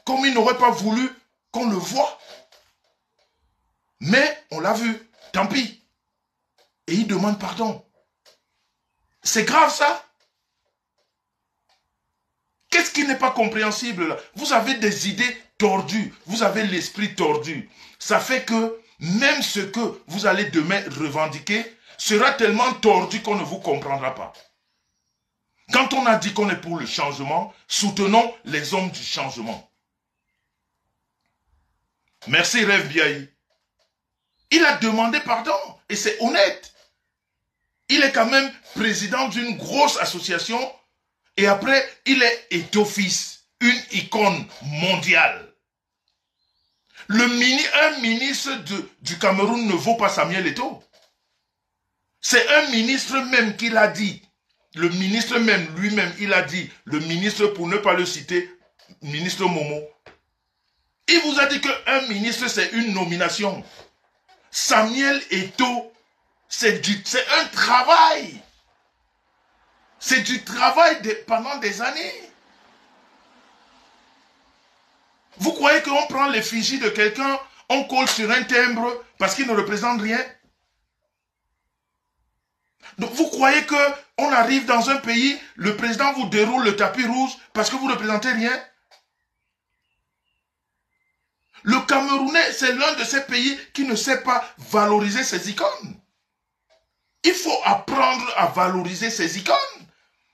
comme ils n'auraient pas voulu qu'on le voie. Mais on l'a vu. Tant pis. Et il demande pardon. C'est grave ça. Qu'est-ce qui n'est pas compréhensible là? Vous avez des idées tordues. Vous avez l'esprit tordu. Ça fait que même ce que vous allez demain revendiquer sera tellement tordu qu'on ne vous comprendra pas. Quand on a dit qu'on est pour le changement, soutenons les hommes du changement. Merci Rev Biaï. Il a demandé pardon et c'est honnête. Il est quand même président d'une grosse association et après, il est Eto-fils, une icône mondiale. Un ministre du Cameroun ne vaut pas Samuel Eto. C'est un ministre même qui l'a dit. Le ministre même, lui-même, il a dit, le ministre, pour ne pas le citer, ministre Momo. Il vous a dit qu'un ministre, c'est une nomination. Samuel Eto, c'est un travail. C'est du travail pendant des années. Vous croyez qu'on prend l'effigie de quelqu'un, on colle sur un timbre parce qu'il ne représente rien? Donc vous croyez qu'on arrive dans un pays, le président vous déroule le tapis rouge parce que vous ne représentez rien? Le Camerounais, c'est l'un de ces pays qui ne sait pas valoriser ses icônes. Il faut apprendre à valoriser ses icônes.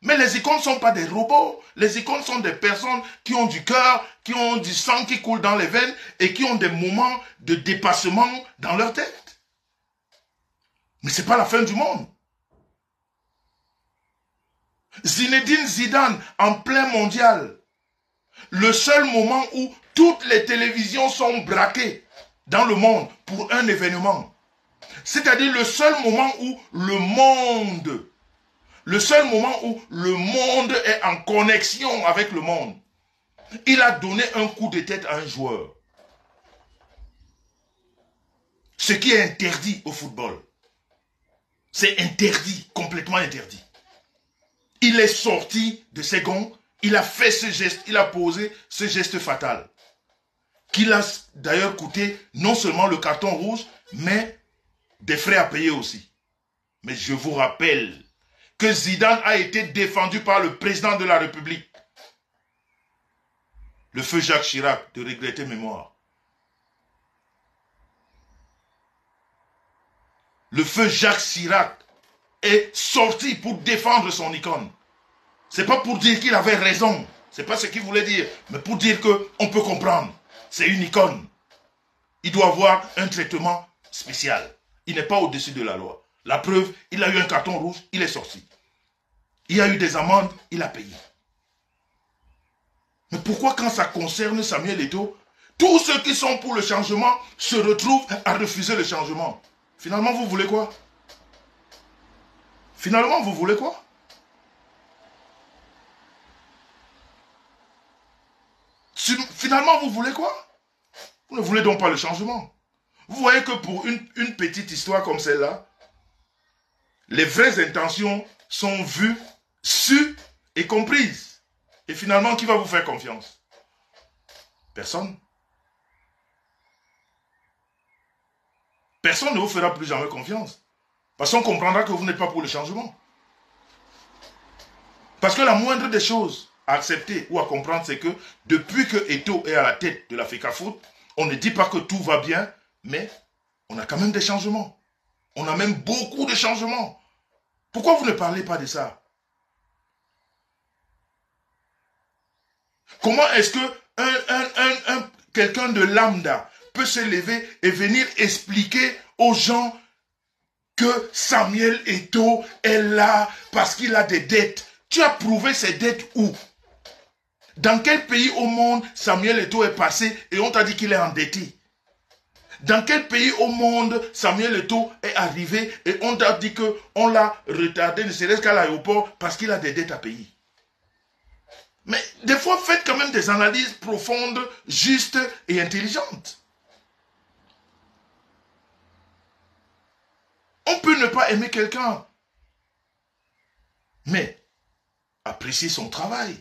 Mais les icônes ne sont pas des robots. Les icônes sont des personnes qui ont du cœur, qui ont du sang qui coule dans les veines et qui ont des moments de dépassement dans leur tête. Mais ce n'est pas la fin du monde. Zinedine Zidane, en plein mondial, le seul moment où toutes les télévisions sont braquées dans le monde pour un événement. C'est-à-dire le seul moment où le monde est en connexion avec le monde. Il a donné un coup de tête à un joueur. Ce qui est interdit au football. C'est interdit, complètement interdit. Il est sorti de ses gonds, il a fait ce geste, il a posé ce geste fatal. Qui l'a d'ailleurs coûté non seulement le carton rouge, mais des frais à payer aussi. Mais je vous rappelle que Zidane a été défendu par le président de la République. Le feu Jacques Chirac, de regretter mémoire. Le feu Jacques Chirac est sorti pour défendre son icône. C'est pas pour dire qu'il avait raison. C'est pas ce qu'il voulait dire. Mais pour dire qu'on peut comprendre. C'est une icône. Il doit avoir un traitement spécial. Il n'est pas au-dessus de la loi. La preuve, il a eu un carton rouge, il est sorti. Il y a eu des amendes, il a payé. Mais pourquoi quand ça concerne Samuel Eto'o, tous ceux qui sont pour le changement se retrouvent à refuser le changement? Finalement, vous voulez quoi? Finalement, vous voulez quoi? Finalement, vous voulez quoi? Vous ne voulez donc pas le changement. Vous voyez que pour une petite histoire comme celle-là, les vraies intentions sont vues, sues et comprises. Et finalement, qui va vous faire confiance? Personne. Personne ne vous fera plus jamais confiance. Parce qu'on comprendra que vous n'êtes pas pour le changement. Parce que la moindre des choses à accepter ou à comprendre, c'est que depuis que Eto'o est à la tête de la FECAFOOT, on ne dit pas que tout va bien, mais on a quand même des changements. On a même beaucoup de changements. Pourquoi vous ne parlez pas de ça? Comment est-ce que quelqu'un de lambda peut se lever et venir expliquer aux gens que Samuel Eto'o est là parce qu'il a des dettes? Tu as prouvé ces dettes où? Dans quel pays au monde Samuel Eto'o est passé et on t'a dit qu'il est endetté? Dans quel pays au monde Samuel Eto'o est arrivé et on t'a dit qu'on l'a retardé, ne serait-ce qu'à l'aéroport parce qu'il a des dettes à payer? Mais des fois, faites quand même des analyses profondes, justes et intelligentes. On peut ne pas aimer quelqu'un, mais apprécier son travail.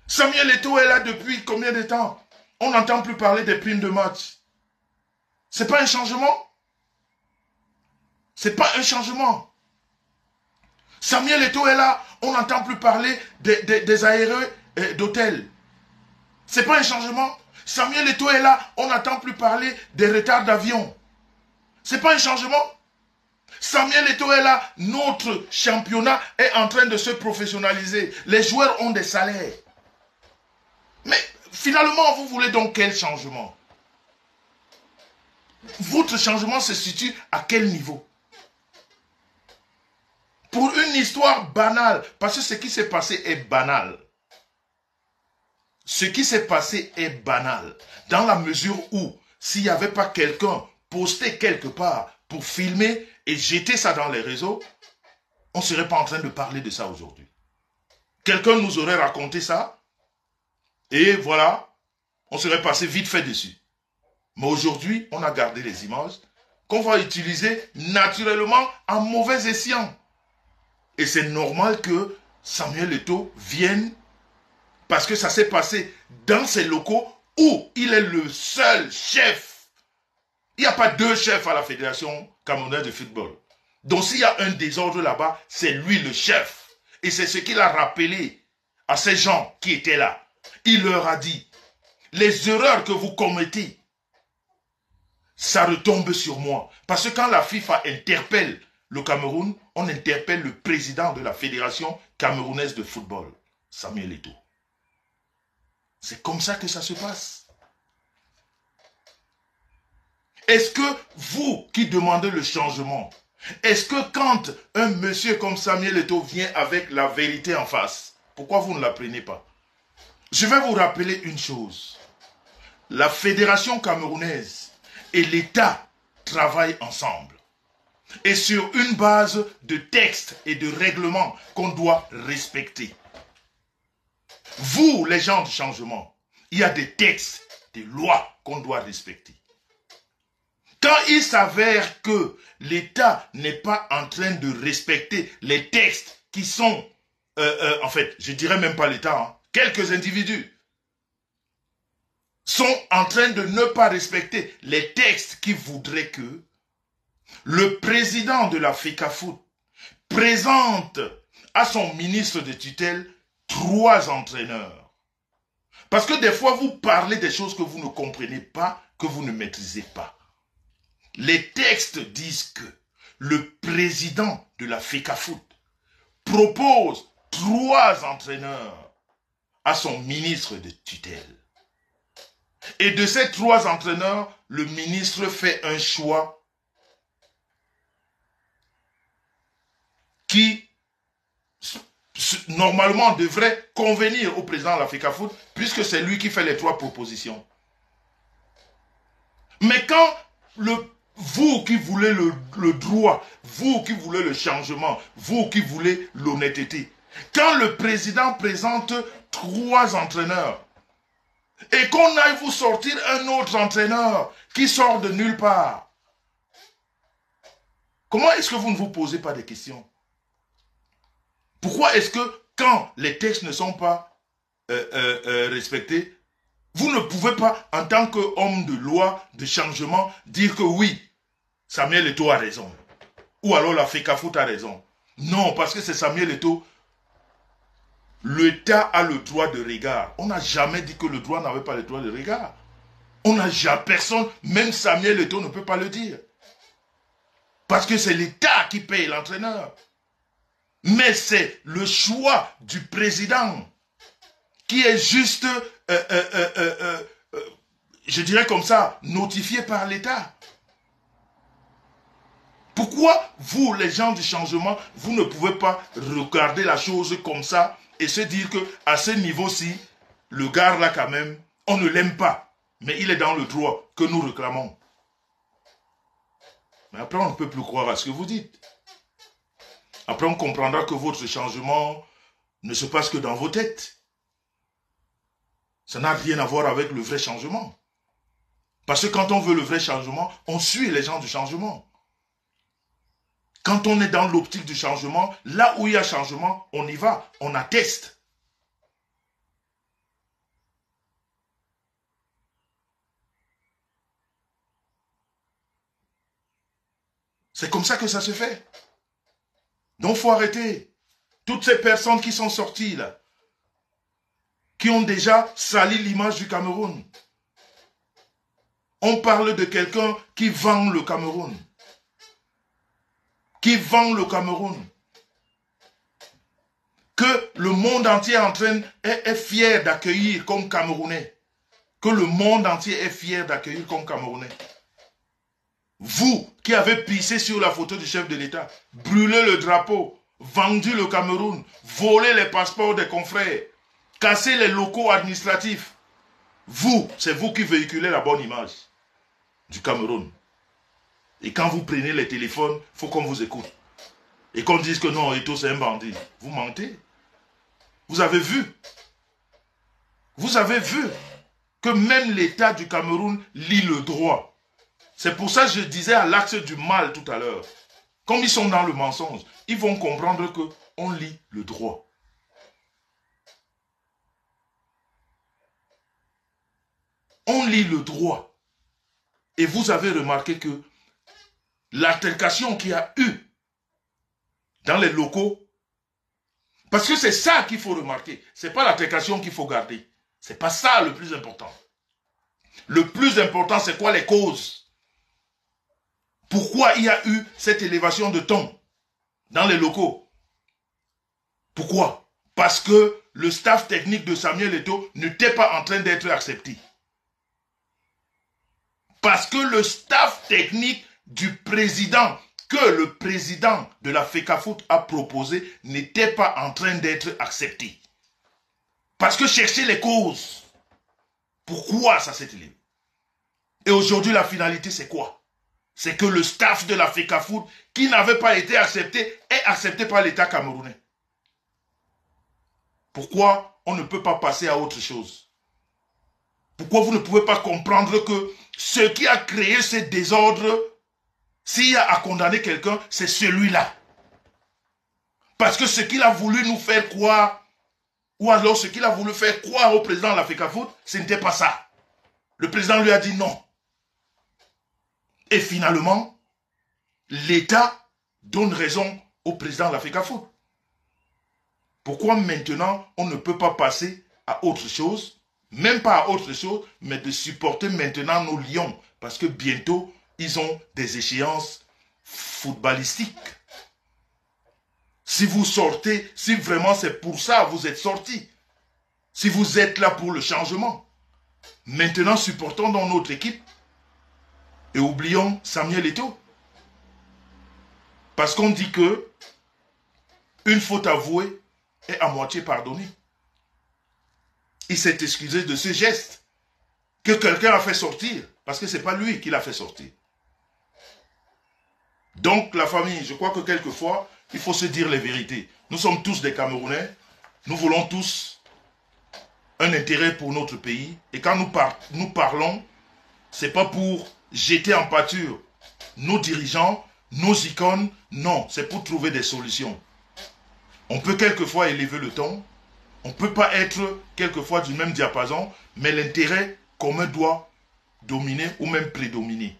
Samuel Eto'o est là depuis combien de temps? On n'entend plus parler des primes de match. C'est pas un changement? C'est pas un changement. Samuel Eto'o est là, on n'entend plus parler des aérés d'hôtel. C'est pas un changement? Samuel Eto'o est là, on n'entend plus parler des retards d'avion. C'est pas un changement? Samuel Eto'o est là, notre championnat est en train de se professionnaliser. Les joueurs ont des salaires. Mais finalement, vous voulez donc quel changement? Votre changement se situe à quel niveau? Pour une histoire banale, parce que ce qui s'est passé est banal. Ce qui s'est passé est banal. Dans la mesure où, s'il n'y avait pas quelqu'un posté quelque part pour filmer et jeter ça dans les réseaux, on ne serait pas en train de parler de ça aujourd'hui. Quelqu'un nous aurait raconté ça, et voilà, on serait passé vite fait dessus. Mais aujourd'hui, on a gardé les images qu'on va utiliser naturellement en mauvais escient. Et c'est normal que Samuel Eto'o vienne parce que ça s'est passé dans ses locaux où il est le seul chef. Il n'y a pas deux chefs à la Fédération camerounaise de football. Donc s'il y a un désordre là-bas, c'est lui le chef. Et c'est ce qu'il a rappelé à ces gens qui étaient là. Il leur a dit, les erreurs que vous commettez, ça retombe sur moi. Parce que quand la FIFA interpelle le Cameroun, on interpelle le président de la Fédération camerounaise de football, Samuel Eto'o. C'est comme ça que ça se passe. Est-ce que vous qui demandez le changement, est-ce que quand un monsieur comme Samuel Eto'o vient avec la vérité en face, pourquoi vous ne la prenez pas? Je vais vous rappeler une chose. La Fédération camerounaise et l'État travaillent ensemble. Et sur une base de textes et de règlements qu'on doit respecter. Vous, les gens du changement, il y a des textes, des lois qu'on doit respecter. Quand il s'avère que l'État n'est pas en train de respecter les textes qui sont, en fait, je dirais même pas l'État, hein, quelques individus sont en train de ne pas respecter les textes qui voudraient que le président de la FECAFOOT présente à son ministre de tutelle 3 entraîneurs. Parce que des fois, vous parlez des choses que vous ne comprenez pas, que vous ne maîtrisez pas. Les textes disent que le président de la FECAFOOT propose 3 entraîneurs à son ministre de tutelle. Et de ces 3 entraîneurs, le ministre fait un choix qui normalement devrait convenir au président de la FECAFOOT, puisque c'est lui qui fait les 3 propositions. Mais quand vous qui voulez le droit, vous qui voulez le changement, vous qui voulez l'honnêteté, quand le président présente 3 entraîneurs, et qu'on aille vous sortir un autre entraîneur qui sort de nulle part, comment est-ce que vous ne vous posez pas des questions? Pourquoi est-ce que quand les textes ne sont pas respectés, vous ne pouvez pas, en tant qu'homme de loi, de changement, dire que oui, Samuel Eto'o a raison. Ou alors la FECAFOOT a raison. Non, parce que c'est Samuel Eto'o. L'État a le droit de regard. On n'a jamais dit que le droit n'avait pas le droit de regard. On n'a jamais, personne, même Samuel Eto'o ne peut pas le dire. Parce que c'est l'État qui paye l'entraîneur. Mais c'est le choix du président qui est juste, je dirais comme ça, notifié par l'État. Pourquoi vous, les gens du changement, vous ne pouvez pas regarder la chose comme ça et se dire que à ce niveau-ci, le gars là quand même, on ne l'aime pas, mais il est dans le droit que nous réclamons. Mais après, on ne peut plus croire à ce que vous dites. Après, on comprendra que votre changement ne se passe que dans vos têtes. Ça n'a rien à voir avec le vrai changement. Parce que quand on veut le vrai changement, on suit les gens du changement. Quand on est dans l'optique du changement, là où il y a changement, on y va, on atteste. C'est comme ça que ça se fait. Donc il faut arrêter. Toutes ces personnes qui sont sorties là, qui ont déjà sali l'image du Cameroun. On parle de quelqu'un qui vend le Cameroun. Qui vend le Cameroun. Que le monde entier est fier d'accueillir comme Camerounais. Que le monde entier est fier d'accueillir comme Camerounais. Vous qui avez pissé sur la photo du chef de l'État, brûlé le drapeau, vendu le Cameroun, volé les passeports des confrères, cassé les locaux administratifs. Vous, c'est vous qui véhiculez la bonne image du Cameroun. Et quand vous prenez les téléphones, il faut qu'on vous écoute. Et qu'on dise que non, Eto'o c'est un bandit. Vous mentez. Vous avez vu. Vous avez vu que même l'État du Cameroun lit le droit. C'est pour ça que je disais à l'axe du mal tout à l'heure. Comme ils sont dans le mensonge, ils vont comprendre qu'on lit le droit. On lit le droit. Et vous avez remarqué que l'altercation qu'il y a eu dans les locaux, parce que c'est ça qu'il faut remarquer. Ce n'est pas l'altercation qu'il faut garder. Ce n'est pas ça le plus important. Le plus important, c'est quoi les causes? Pourquoi il y a eu cette élévation de ton dans les locaux? Pourquoi? Parce que le staff technique de Samuel Eto'o n'était pas en train d'être accepté. Parce que le staff technique du président, que le président de la FECAFOOT a proposé, n'était pas en train d'être accepté. Parce que chercher les causes. Pourquoi ça s'est élevé? Et aujourd'hui, la finalité, c'est quoi? C'est que le staff de la FECAFOOT, qui n'avait pas été accepté, est accepté par l'État camerounais. Pourquoi on ne peut pas passer à autre chose? Pourquoi vous ne pouvez pas comprendre que ce qui a créé ce désordre, s'il y a à condamner quelqu'un, c'est celui-là. Parce que ce qu'il a voulu nous faire croire, ou alors ce qu'il a voulu faire croire au président de la FECAFOOT, ce n'était pas ça. Le président lui a dit non. Et finalement, l'État donne raison au président de la FECAFOOT. Pourquoi maintenant on ne peut pas passer à autre chose, même pas à autre chose, mais de supporter maintenant nos lions, parce que bientôt ils ont des échéances footballistiques. Si vous sortez, si vraiment c'est pour ça vous êtes sortis, si vous êtes là pour le changement, maintenant supportons dans notre équipe et oublions Samuel Eto'o. Parce qu'on dit que une faute avouée est à moitié pardonnée. Il s'est excusé de ce geste que quelqu'un a fait sortir, parce que ce n'est pas lui qui l'a fait sortir. Donc la famille, je crois que quelquefois, il faut se dire les vérités. Nous sommes tous des Camerounais, nous voulons tous un intérêt pour notre pays, et quand nous parlons, ce n'est pas pour jeter en pâture nos dirigeants, nos icônes, non, c'est pour trouver des solutions. On peut quelquefois élever le ton, on ne peut pas être quelquefois du même diapason, mais l'intérêt commun doit dominer ou même prédominer.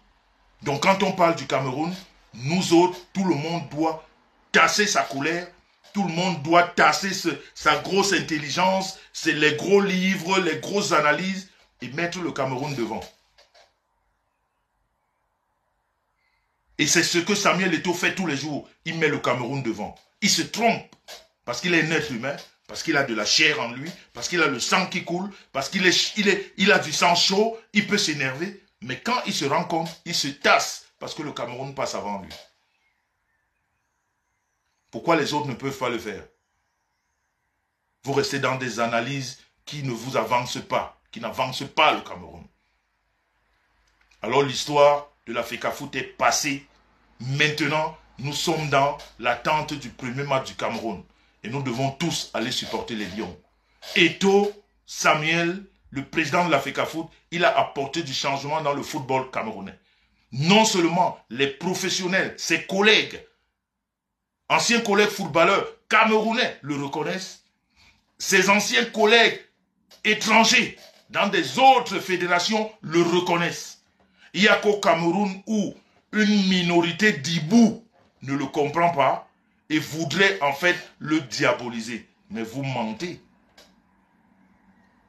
Donc quand on parle du Cameroun, nous autres, tout le monde doit tasser sa colère, tout le monde doit tasser sa grosse intelligence, c'est les gros livres, les grosses analyses, et mettre le Cameroun devant. Et c'est ce que Samuel Eto'o fait tous les jours. Il met le Cameroun devant. Il se trompe parce qu'il est un être humain, parce qu'il a de la chair en lui, parce qu'il a le sang qui coule, parce qu'il a du sang chaud, il peut s'énerver. Mais quand il se rend compte, il se tasse parce que le Cameroun passe avant lui. Pourquoi les autres ne peuvent pas le faire? Vous restez dans des analyses qui ne vous avancent pas, qui n'avancent pas le Cameroun. Alors l'histoire de la FECAFOOT est passée. Maintenant, nous sommes dans l'attente du premier match du Cameroun. Et nous devons tous aller supporter les Lions. Eto'o, Samuel, le président de la FECAFOOT, il a apporté du changement dans le football camerounais. Non seulement les professionnels, ses collègues, anciens collègues footballeurs camerounais le reconnaissent, ses anciens collègues étrangers dans des autres fédérations le reconnaissent. Il n'y a qu'au Cameroun où une minorité d'Ibou ne le comprend pas et voudrait en fait le diaboliser. Mais vous mentez.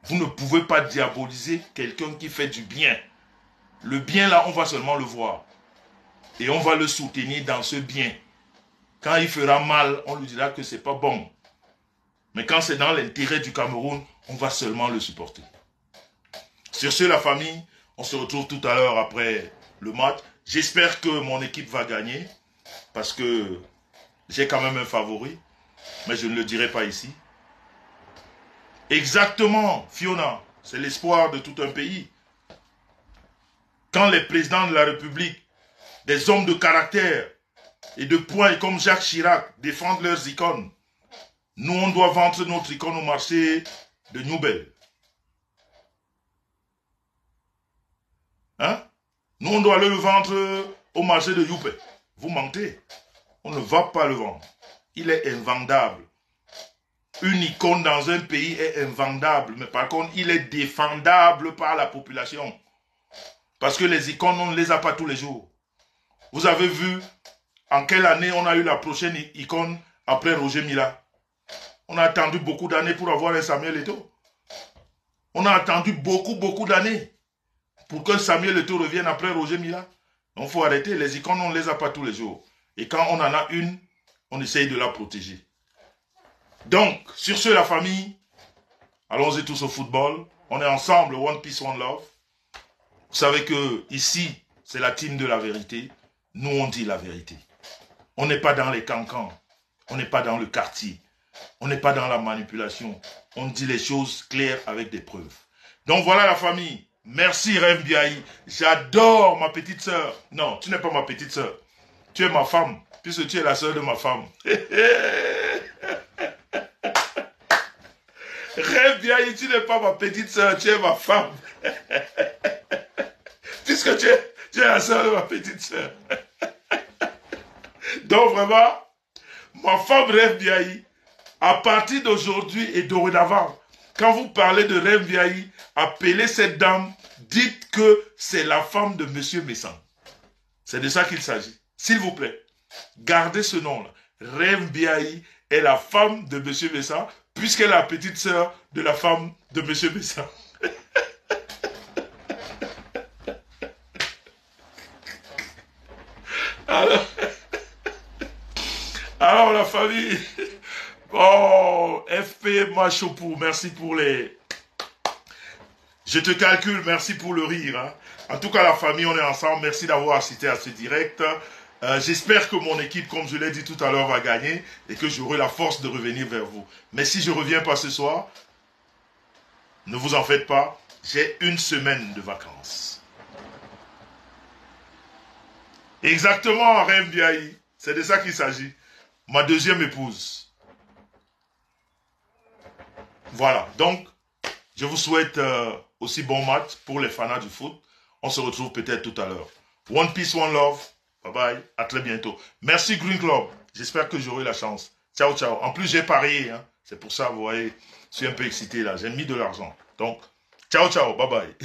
Vous ne pouvez pas diaboliser quelqu'un qui fait du bien. Le bien là, on va seulement le voir. Et on va le soutenir dans ce bien. Quand il fera mal, on lui dira que c'est pas bon. Mais quand c'est dans l'intérêt du Cameroun, on va seulement le supporter. Sur ce, la famille, on se retrouve tout à l'heure après le match. J'espère que mon équipe va gagner. Parce que j'ai quand même un favori. Mais je ne le dirai pas ici. Exactement, Fiona. C'est l'espoir de tout un pays. Quand les présidents de la République, des hommes de caractère et de poing comme Jacques Chirac défendent leurs icônes, nous on doit vendre notre icône au marché de Newbel. Hein? Nous on doit aller le vendre au marché de Youpé. Vous mentez. On ne va pas le vendre. Il est invendable. Une icône dans un pays est invendable, mais par contre, il est défendable par la population. Parce que les icônes, on ne les a pas tous les jours. Vous avez vu en quelle année on a eu la prochaine icône après Roger Mila? On a attendu beaucoup d'années pour avoir un Samuel Eto'o. On a attendu beaucoup d'années pour que Samuel Eto'o revienne après Roger Mila. Donc il faut arrêter, les icônes, on ne les a pas tous les jours. Et quand on en a une, on essaye de la protéger. Donc, sur ce, la famille, allons-y tous au football. On est ensemble, One Peace, One Love. Vous savez que ici, c'est la team de la vérité. Nous, on dit la vérité. On n'est pas dans les cancans. On n'est pas dans le quartier. On n'est pas dans la manipulation. On dit les choses claires avec des preuves. Donc voilà la famille. Merci Rem Biaï. J'adore ma petite sœur. Non, tu n'es pas ma petite sœur. Tu es ma femme, puisque tu es la sœur de ma femme. Rem Rêve Biaï, tu n'es pas ma petite sœur, tu es ma femme. Puisque tu es la sœur de ma petite sœur. Donc vraiment, ma femme Rêve Biaï, à partir d'aujourd'hui et dorénavant, quand vous parlez de Rêve Biaï, appelez cette dame, dites que c'est la femme de Monsieur Messan. C'est de ça qu'il s'agit. S'il vous plaît, gardez ce nom-là. Rêve Biaï est la femme de Monsieur Messan, puisqu'elle est la petite sœur de la femme de Monsieur Messan. Alors la famille, oh, FP Machopou, merci pour les... Je te calcule, merci pour le rire. Hein. En tout cas, la famille, on est ensemble. Merci d'avoir assisté à ce direct. J'espère que mon équipe, comme je l'ai dit tout à l'heure, va gagner et que j'aurai la force de revenir vers vous. Mais si je ne reviens pas ce soir, ne vous en faites pas, j'ai une semaine de vacances. Exactement, Rêve Biaï. C'est de ça qu'il s'agit. Ma deuxième épouse. Voilà, donc, je vous souhaite aussi bon match pour les fanats du foot. On se retrouve peut-être tout à l'heure. One peace, one love. Bye bye, à très bientôt. Merci Green Club. J'espère que j'aurai la chance. Ciao, ciao. En plus, j'ai parié. Hein. C'est pour ça, vous voyez, je suis un peu excité là. J'ai mis de l'argent. Donc, ciao, ciao. Bye bye.